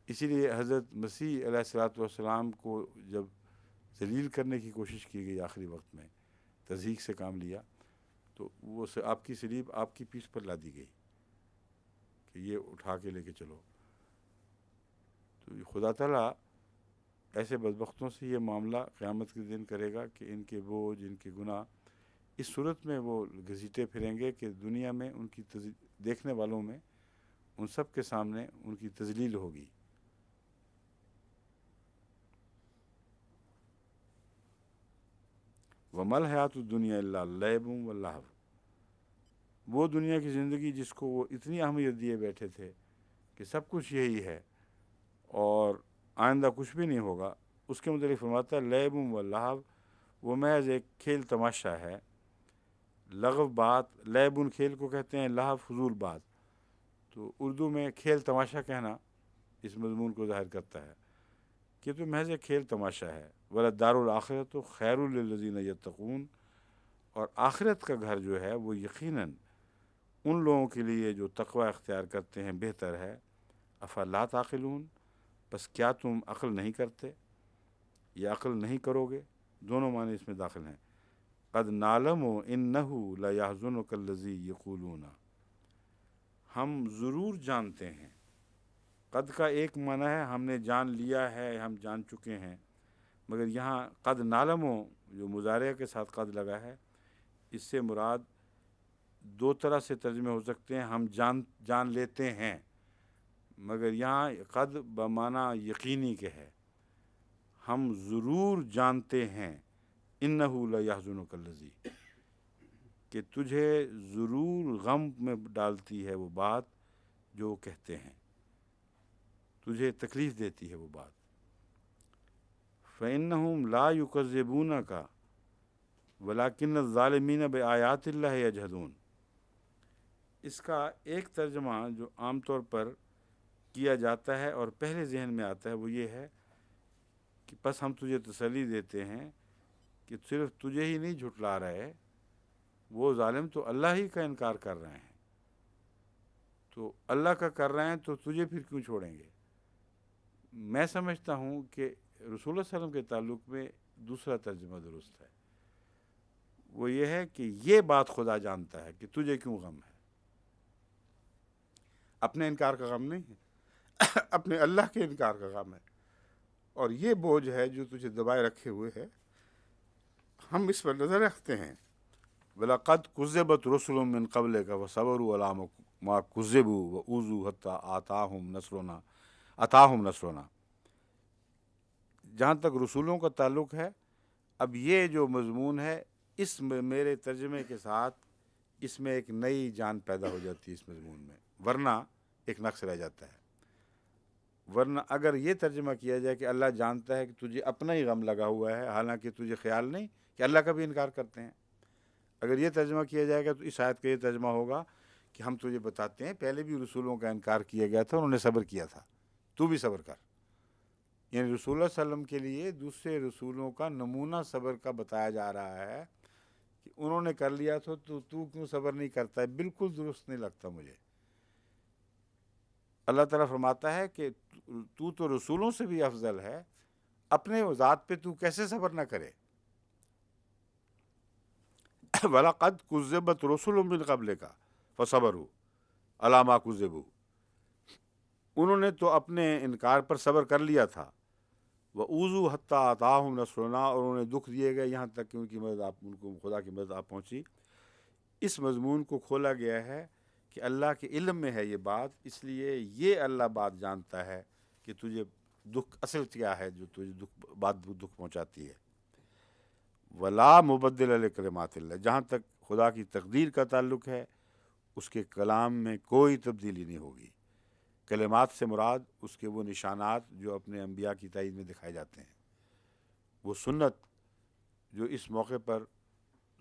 اسی لیے حضرت مسیح علیہ الصلوۃ والسلام کو جب ذلیل کرنے کی کوشش کی گئی آخری وقت میں، تضحیک سے کام لیا، تو وہ آپ کی صلیب آپ کی پیٹھ پر لا دی گئی کہ یہ اٹھا کے لے کے چلو. تو خدا تعالیٰ ایسے بدبختوں سے یہ معاملہ قیامت کے دن کرے گا کہ ان کے بوجھ، ان کے گناہ اس صورت میں وہ گھسیٹے پھریں گے کہ دنیا میں ان کی دیکھنے والوں میں ان سب کے سامنے ان کی تذلیل ہوگی. وَمَا الْحَيَاةُ الدُّنْيَا إِلَّا لَعِبٌ وَلَهْوٌ. وہ دنیا کی زندگی جس کو وہ اتنی اہمیت دیے بیٹھے تھے کہ سب کچھ یہی ہے اور آئندہ کچھ بھی نہیں ہوگا، اس کے متعلق فرماتا ہے لعب و لہو، وہ محض ایک کھیل تماشا ہے. لغو بات، لعب کھیل کو کہتے ہیں، لہو فضول بات. تو اردو میں کھیل تماشا کہنا اس مضمون کو ظاہر کرتا ہے کہ تو محض ایک کھیل تماشا ہے. وَلَدَّارُ الْآخِرَةُ خَيْرٌ لِّلَّذِينَ يَتَّقُونَ. اور آخرت کا گھر جو ہے وہ یقیناً ان لوگوں کے لیے جو تقوی اختیار کرتے ہیں بہتر ہے. افلا تعقلون، بس کیا تم عقل نہیں کرتے یا عقل نہیں کرو گے؟ دونوں معنی اس میں داخل ہیں. قد نعلم انہ لیحزنک الذی یقولون، ہم ضرور جانتے ہیں. قد کا ایک معنی ہے ہم نے جان لیا ہے، ہم جان چکے ہیں، مگر یہاں قد نعلم جو مضارع کے ساتھ قد لگا ہے، اس سے مراد دو طرح سے ترجمے ہو سکتے ہیں. ہم جان لیتے ہیں، مگر یہاں قد بمعنی یقینی کے ہے، ہم ضرور جانتے ہیں. انہ لیحزنک الذی، کہ تجھے ضرور غم میں ڈالتی ہے وہ بات جو وہ کہتے ہیں، تجھے تکلیف دیتی ہے وہ بات. فإنہم لا یکذبونک ولکن الظالمین بآیات اللہ یجحدون. اس کا ایک ترجمہ جو عام طور پر کیا جاتا ہے اور پہلے ذہن میں آتا ہے وہ یہ ہے کہ بس ہم تجھے تسلی دیتے ہیں کہ صرف تجھے ہی نہیں جھٹلا رہے، وہ ظالم تو اللہ ہی کا انکار کر رہے ہیں. تو اللہ کا کر رہے ہیں تو تجھے پھر کیوں چھوڑیں گے؟ میں سمجھتا ہوں کہ رسول اللہ صلی اللہ علیہ وسلم کے تعلق میں دوسرا ترجمہ درست ہے. وہ یہ ہے کہ یہ بات خدا جانتا ہے کہ تجھے کیوں غم ہے. اپنے انکار کا غم نہیں ہے، اپنے اللہ کے انکار کا غم ہے. اور یہ بوجھ ہے جو تجھے دبائے رکھے ہوئے ہے، ہم اس پر نظر رکھتے ہیں. وَلَقَدْ كُذِّبَتْ رُسُلٌ مِّن قَبْلِكَ وَصَبَرُوا عَلَىٰ مَا كُذِّبُوا وَأُوذُوا حَتَّىٰ أَتَاهُمْ نَصْرُنَا. جہاں تک رسولوں کا تعلق ہے، اب یہ جو مضمون ہے اس میں میرے ترجمے کے ساتھ اس میں ایک نئی جان پیدا ہو جاتی ہے اس مضمون میں، ورنہ ایک نقص رہ جاتا ہے. ورنہ اگر یہ ترجمہ کیا جائے کہ اللہ جانتا ہے کہ تجھے اپنا ہی غم لگا ہوا ہے، حالانکہ تجھے خیال نہیں کہ اللہ کا بھی انکار کرتے ہیں، اگر یہ ترجمہ کیا جائے گا تو اس آیت کا یہ ترجمہ ہوگا کہ ہم تجھے بتاتے ہیں پہلے بھی رسولوں کا انکار کیا گیا تھا، انہوں نے صبر کیا تھا، تو بھی صبر کر. یعنی رسول اللہ صلی اللہ علیہ وسلم کے لیے دوسرے رسولوں کا نمونہ صبر کا بتایا جا رہا ہے کہ انہوں نے کر لیا تو کیوں صبر نہیں کرتا ہے. بالکل درست نہیں لگتا مجھے. اللہ تعالیٰ فرماتا ہے کہ تو رسولوں سے بھی افضل ہے، اپنے ذات پہ تو کیسے صبر نہ کرے. وَلَقَدْ كُذِّبَتْ رُسُلٌ مِّن قَبْلِكَ فَصَبَرُوا عَلَىٰ مَا كُذِّبُوا. انہوں نے تو اپنے انکار پر صبر کر لیا تھا. وَأُوذُوا حَتَّىٰ أَتَاهُمْ نَصْرُنَا، اور انہوں نے دکھ دیے گئے یہاں تک کہ ان کی مدد ان کو خدا کی مدد آپ پہنچی. اس مضمون کو کھولا گیا ہے کہ اللہ کے علم میں ہے یہ بات، اس لیے یہ اللہ بات جانتا ہے کہ تجھے دکھ اصل کیا ہے جو تجھے دکھ پہنچاتی ہے۔ ولا مبدل لکلمات اللہ، جہاں تک خدا کی تقدیر کا تعلق ہے اس کے کلام میں کوئی تبدیلی نہیں ہوگی۔ کلمات سے مراد اس کے وہ نشانات جو اپنے انبیاء کی تائید میں دکھائے جاتے ہیں، وہ سنت جو اس موقع پر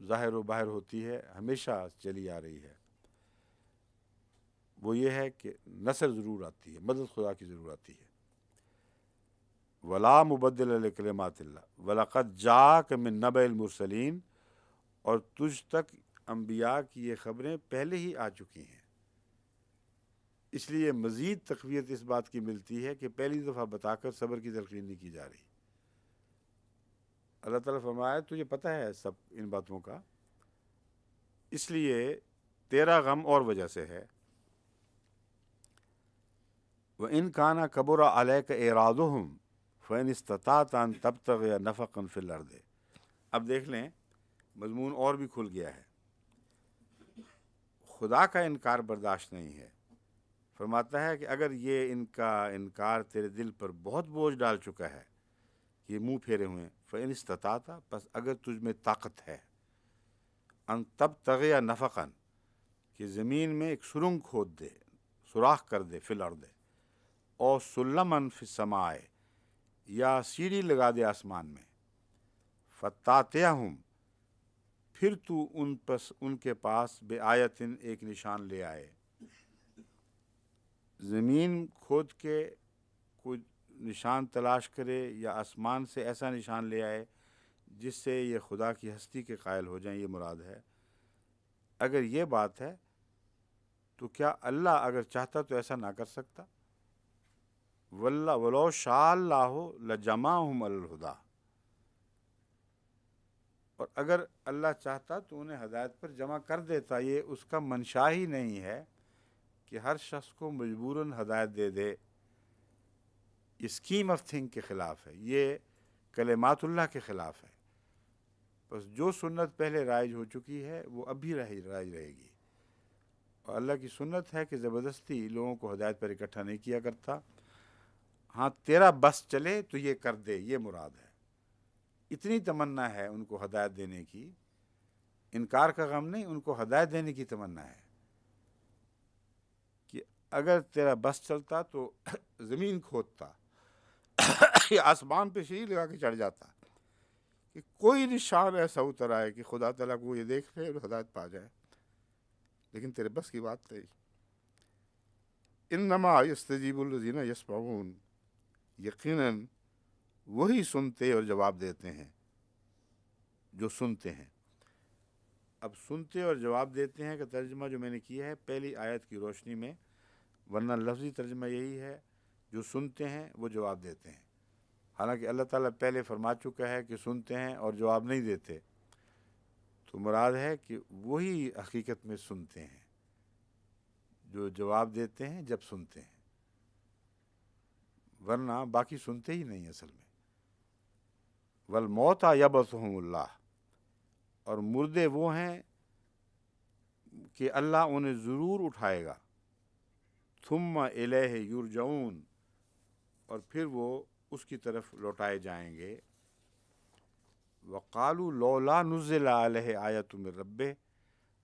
ظاہر و باہر ہوتی ہے، ہمیشہ چلی آ رہی ہے، وہ یہ ہے کہ نصر ضرور آتی ہے، مدد خدا کی ضرور آتی ہے۔ ولا مبدل لکلمات اللہ ولقد جاءک من نبأ المرسلین، اور تجھ تک انبیاء کی یہ خبریں پہلے ہی آ چکی ہیں۔ اس لیے مزید تقویت اس بات کی ملتی ہے کہ پہلی دفعہ بتا کر صبر کی تلقین نہیں کی جا رہی۔ اللہ تعالیٰ فرمایا تجھے پتہ ہے سب ان باتوں کا، اس لیے تیرا غم اور وجہ سے ہے۔ وَإِنْ كَانَ كَبُرَ عَلَيْكَ إِعْرَاضُهُمْ فَإِنِ اسْتَطَعْتَ أَنْ تَبْتَغِيَ نَفَقًا فِي الْأَرْضِ۔ اب دیکھ لیں مضمون اور بھی کھل گیا ہے۔ خدا کا انکار برداشت نہیں ہے، فرماتا ہے کہ اگر یہ ان کا انکار تیرے دل پر بہت بوجھ ڈال چکا ہے، یہ منہ پھیرے ہوئے، فَإِنِ اسْتَطَعْتَ، پس اگر تجھ میں طاقت ہے، ان تبتغی نفقاً، کہ زمین میں ایک سرنگ کھود دے، سوراخ کر دے، فی الارض، اور سلماً فی السماء، یا سیڑھی لگا دے آسمان میں، فتاتیہم، پھر تو ان کے پاس بے آیتن، ایک نشان لے آئے۔ زمین کھود کے کوئی نشان تلاش کرے یا آسمان سے ایسا نشان لے آئے جس سے یہ خدا کی ہستی کے قائل ہو جائیں، یہ مراد ہے۔ اگر یہ بات ہے تو کیا اللہ اگر چاہتا تو ایسا نہ کر سکتا؟ واللہ ولو شاء اللہ لجمعہم علی الہدی، اور اگر اللہ چاہتا تو انہیں ہدایت پر جمع کر دیتا۔ یہ اس کا منشا ہی نہیں ہے کہ ہر شخص کو مجبوراً ہدایت دے دے، اسکیم آف تھنگ کے خلاف ہے، یہ کلمات اللہ کے خلاف ہے۔ بس جو سنت پہلے رائج ہو چکی ہے وہ اب بھی رائج رہے گی، اور اللہ کی سنت ہے کہ زبردستی لوگوں کو ہدایت پر اکٹھا نہیں کیا کرتا۔ ہاں تیرا بس چلے تو یہ کر دے، یہ مراد ہے۔ اتنی تمنا ہے ان کو ہدایت دینے کی، انکار کا غم نہیں، ان کو ہدایت دینے کی تمنا ہے کہ اگر تیرا بس چلتا تو زمین کھودتا یا آسمان پہ سیڑھی لگا کے چڑھ جاتا کہ کوئی نشان ایسا اتر آئے کہ خدا تعالیٰ کو یہ دیکھ لے اور ہدایت پا جائے، لیکن تیرے بس کی بات نہیں۔ انما یستجیب الذین یسمعون، یقیناً وہی سنتے اور جواب دیتے ہیں جو سنتے ہیں۔ اب سنتے اور جواب دیتے ہیں کا ترجمہ جو میں نے کیا ہے پہلی آیت کی روشنی میں، ورنہ لفظی ترجمہ یہی ہے جو سنتے ہیں وہ جواب دیتے ہیں۔ حالانکہ اللہ تعالیٰ پہلے فرما چکا ہے کہ سنتے ہیں اور جواب نہیں دیتے، تو مراد ہے کہ وہی حقیقت میں سنتے ہیں جو جواب دیتے ہیں جب سنتے ہیں، ورنہ باقی سنتے ہی نہیں اصل میں۔ والموت یبعثہم اللہ، اور مردے وہ ہیں کہ اللہ انہیں ضرور اٹھائے گا۔ ثم الیہ یرجعون، اور پھر وہ اس کی طرف لوٹائے جائیں گے۔ وقالوا لولا نزل علیہ آیۃ من ربہ،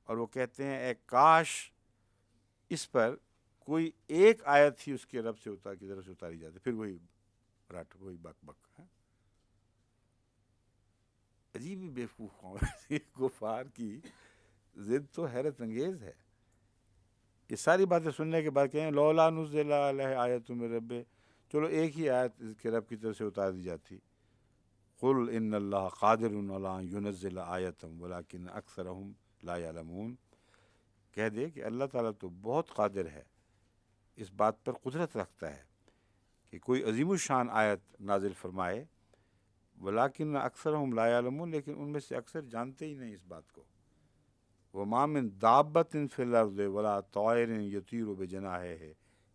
اور وہ کہتے ہیں اے کاش اس پر کوئی ایک آیت ہی اس کے رب سے کی طرف سے اتاری جاتی۔ پھر وہی رٹ، وہی بک بک ہے۔ عجیب ہی بیوقوف قوم ہے، کفار کی ضد تو حیرت انگیز ہے۔ یہ ساری باتیں سننے کے بعد کہیں لولا نزل علیہ آیۃ من ربہ، چلو ایک ہی آیت اس کے رب کی طرف سے اتار دی جاتی۔ قل ان اللہ قادر علی ان ینزل آیۃ ولکن اکثرہم لا یعلمون، کہہ دے کہ اللہ تعالیٰ تو بہت قادر ہے، اس بات پر قدرت رکھتا ہے کہ کوئی عظیم الشان آیت نازل فرمائے، ولیکن اکثرہم لا یعلمون، لیکن ان میں سے اکثر جانتے ہی نہیں اس بات کو۔ وما من دابۃ فی الارض ولا طائر یطیر بجناحیہ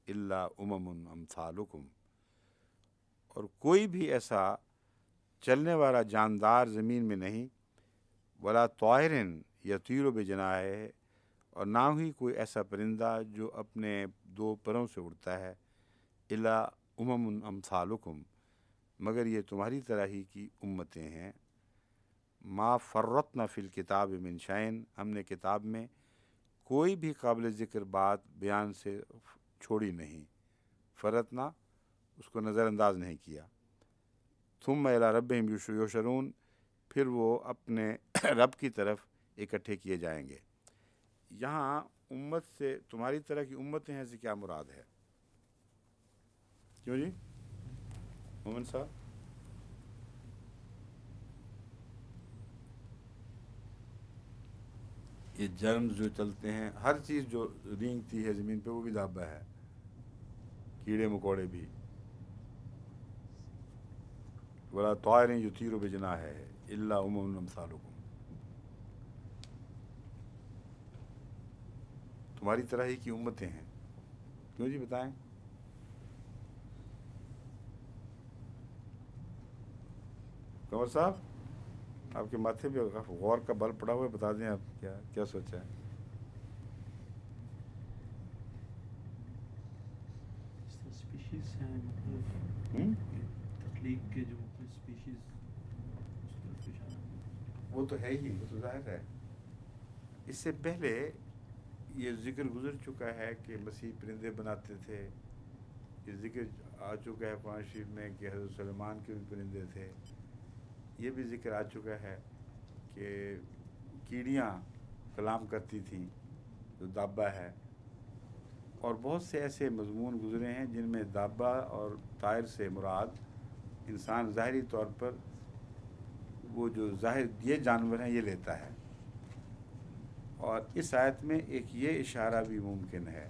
الا امم امثالکم، اور کوئی بھی ایسا چلنے والا جاندار زمین میں نہیں، ولا طائر یطیر بجناحیہ، اور نہ ہی کوئی ایسا پرندہ جو اپنے دو پروں سے اڑتا ہے، الا امثالکم، مگر یہ تمہاری طرح ہی کی امتیں ہیں۔ ما فرطنا فی الکتاب من شیء، ہم نے کتاب میں کوئی بھی قابل ذکر بات بیان سے چھوڑی نہیں، فرطنا اس کو نظر انداز نہیں کیا۔ ثم الی ربہم یحشرون، پھر وہ اپنے رب کی طرف اکٹھے کیے جائیں گے۔ یہاں امت سے تمہاری طرح کی امتیں ہیں سے کیا مراد ہے؟ کیوں جی مومن صاحب؟ یہ جرم جو چلتے ہیں، ہر چیز جو رینگتی ہے زمین پہ وہ بھی دابہ ہے، کیڑے مکوڑے بھی۔ ولا طائر یطیر بجناحہ الا امثالکم، تمہاری طرح ہی کی امتیں ہیں۔ کیوں جی بتائیں؟ قمر صاحب آپ کے ماتھے پہ غور کا بل پڑا ہوا ہے، بتا دیں آپ کیا سوچا ہے؟ اسپیشیز ہیں، مطلب ہم؟ تخلیق کے جو مختلف اسپیشیز اس طرف اشارہ ہے۔ وہ تو ہے ہی، وہ تو ظاہر ہے۔ اس سے پہلے یہ ذکر گزر چکا ہے کہ مسیح پرندے بناتے تھے، یہ ذکر آ چکا ہے قرآن شریف میں کہ حضرت سلیمان کے بھی پرندے تھے، یہ بھی ذکر آ چکا ہے کہ کیڑیاں کلام کرتی تھیں جو دابہ ہے، اور بہت سے ایسے مضمون گزرے ہیں جن میں دابہ اور طائر سے مراد انسان ظاہری طور پر وہ جو ظاہر یہ جانور ہیں یہ لیتا ہے۔ اور اس آیت میں ایک یہ اشارہ بھی ممکن ہے،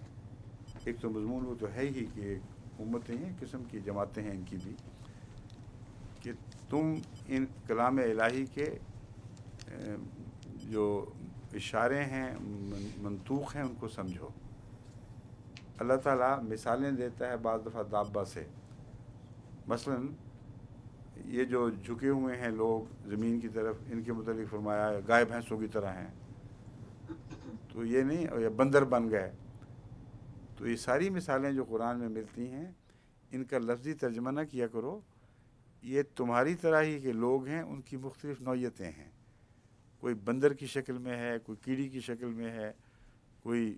ایک تو مضمون وہ تو ہے ہی کہ ایک امتیں ہیں، قسم کی جماعتیں ہیں ان کی بھی، کہ تم ان کلام الہی کے جو اشارے ہیں منطوق ہیں ان کو سمجھو۔ اللہ تعالیٰ مثالیں دیتا ہے بعض دفعہ دابہ سے، مثلا یہ جو جھکے ہوئے ہیں لوگ زمین کی طرف، ان کے متعلق فرمایا ہے گائے بھینسوں کی طرح ہیں، تو یہ نہیں یا بندر بن گئے، تو یہ ساری مثالیں جو قرآن میں ملتی ہیں ان کا لفظی ترجمہ نہ کیا کرو، یہ تمہاری طرح ہی کے لوگ ہیں، ان کی مختلف نوعیتیں ہیں، کوئی بندر کی شکل میں ہے، کوئی کیڑی کی شکل میں ہے، کوئی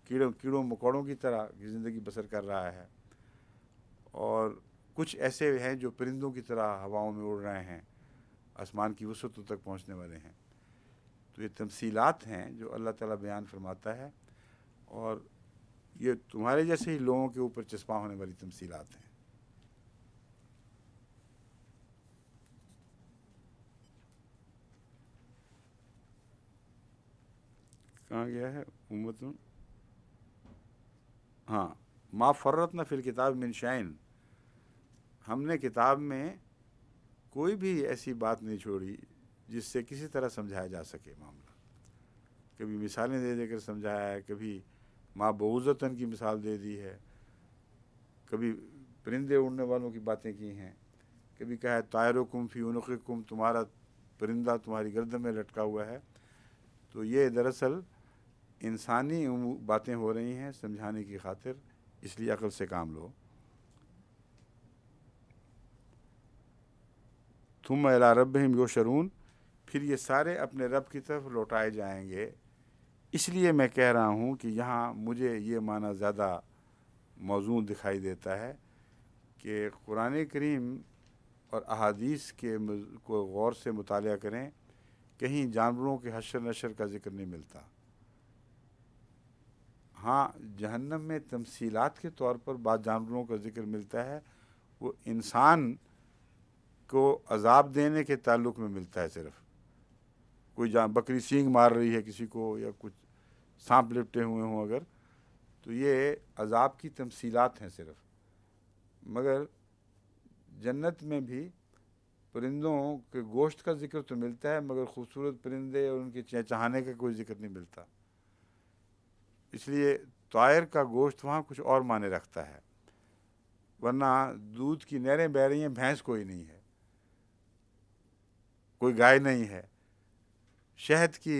کیڑوں مکوڑوں کی طرح زندگی بسر کر رہا ہے، اور کچھ ایسے ہیں جو پرندوں کی طرح ہواؤں میں اڑ رہے ہیں، آسمان کی وسعتوں تک پہنچنے والے ہیں۔ تو یہ تمثیلات ہیں جو اللہ تعالیٰ بیان فرماتا ہے، اور یہ تمہارے جیسے ہی لوگوں کے اوپر چسپاں ہونے والی تمثیلات ہیں۔ کہاں گیا ہے امتوں؟ ہاں، ما فرطنا فی الکتاب من شیء، ہم نے کتاب میں کوئی بھی ایسی بات نہیں چھوڑی جس سے کسی طرح سمجھایا جا سکے معاملہ۔ کبھی مثالیں دے کر سمجھایا ہے، کبھی ما بعوضۃً کی مثال دے دی ہے، کبھی پرندے اڑنے والوں کی باتیں کی ہیں، کبھی کہا ہے طائرکم فی عنقکم، تمہارا پرندہ تمہاری گردن میں لٹکا ہوا ہے۔ تو یہ دراصل انسانی باتیں ہو رہی ہیں سمجھانے کی خاطر، اس لیے عقل سے کام لو۔ ثم الی ربہم یحشرون، پھر یہ سارے اپنے رب کی طرف لوٹائے جائیں گے۔ اس لیے میں کہہ رہا ہوں کہ یہاں مجھے یہ معنی زیادہ موزوں دکھائی دیتا ہے کہ قرآن کریم اور احادیث کے کو غور سے مطالعہ کریں، کہیں جانوروں کے حشر نشر کا ذکر نہیں ملتا۔ ہاں، جہنم میں تمثیلات کے طور پر بعض جانوروں کا ذکر ملتا ہے، وہ انسان کو عذاب دینے کے تعلق میں ملتا ہے صرف۔ کوئی بکری سینگ مار رہی ہے کسی کو، یا کچھ سانپ لپٹے ہوئے ہوں اگر، تو یہ عذاب کی تمثیلات ہیں صرف۔ مگر جنت میں بھی پرندوں کے گوشت کا ذکر تو ملتا ہے، مگر خوبصورت پرندے اور ان کے چہچہانے کا کوئی ذکر نہیں ملتا۔ اس لیے طائر کا گوشت وہاں کچھ اور معنی رکھتا ہے، ورنہ دودھ کی نہریں بہہ رہی ہیں، بھینس کوئی نہیں ہے، کوئی گائے نہیں ہے، شہد کی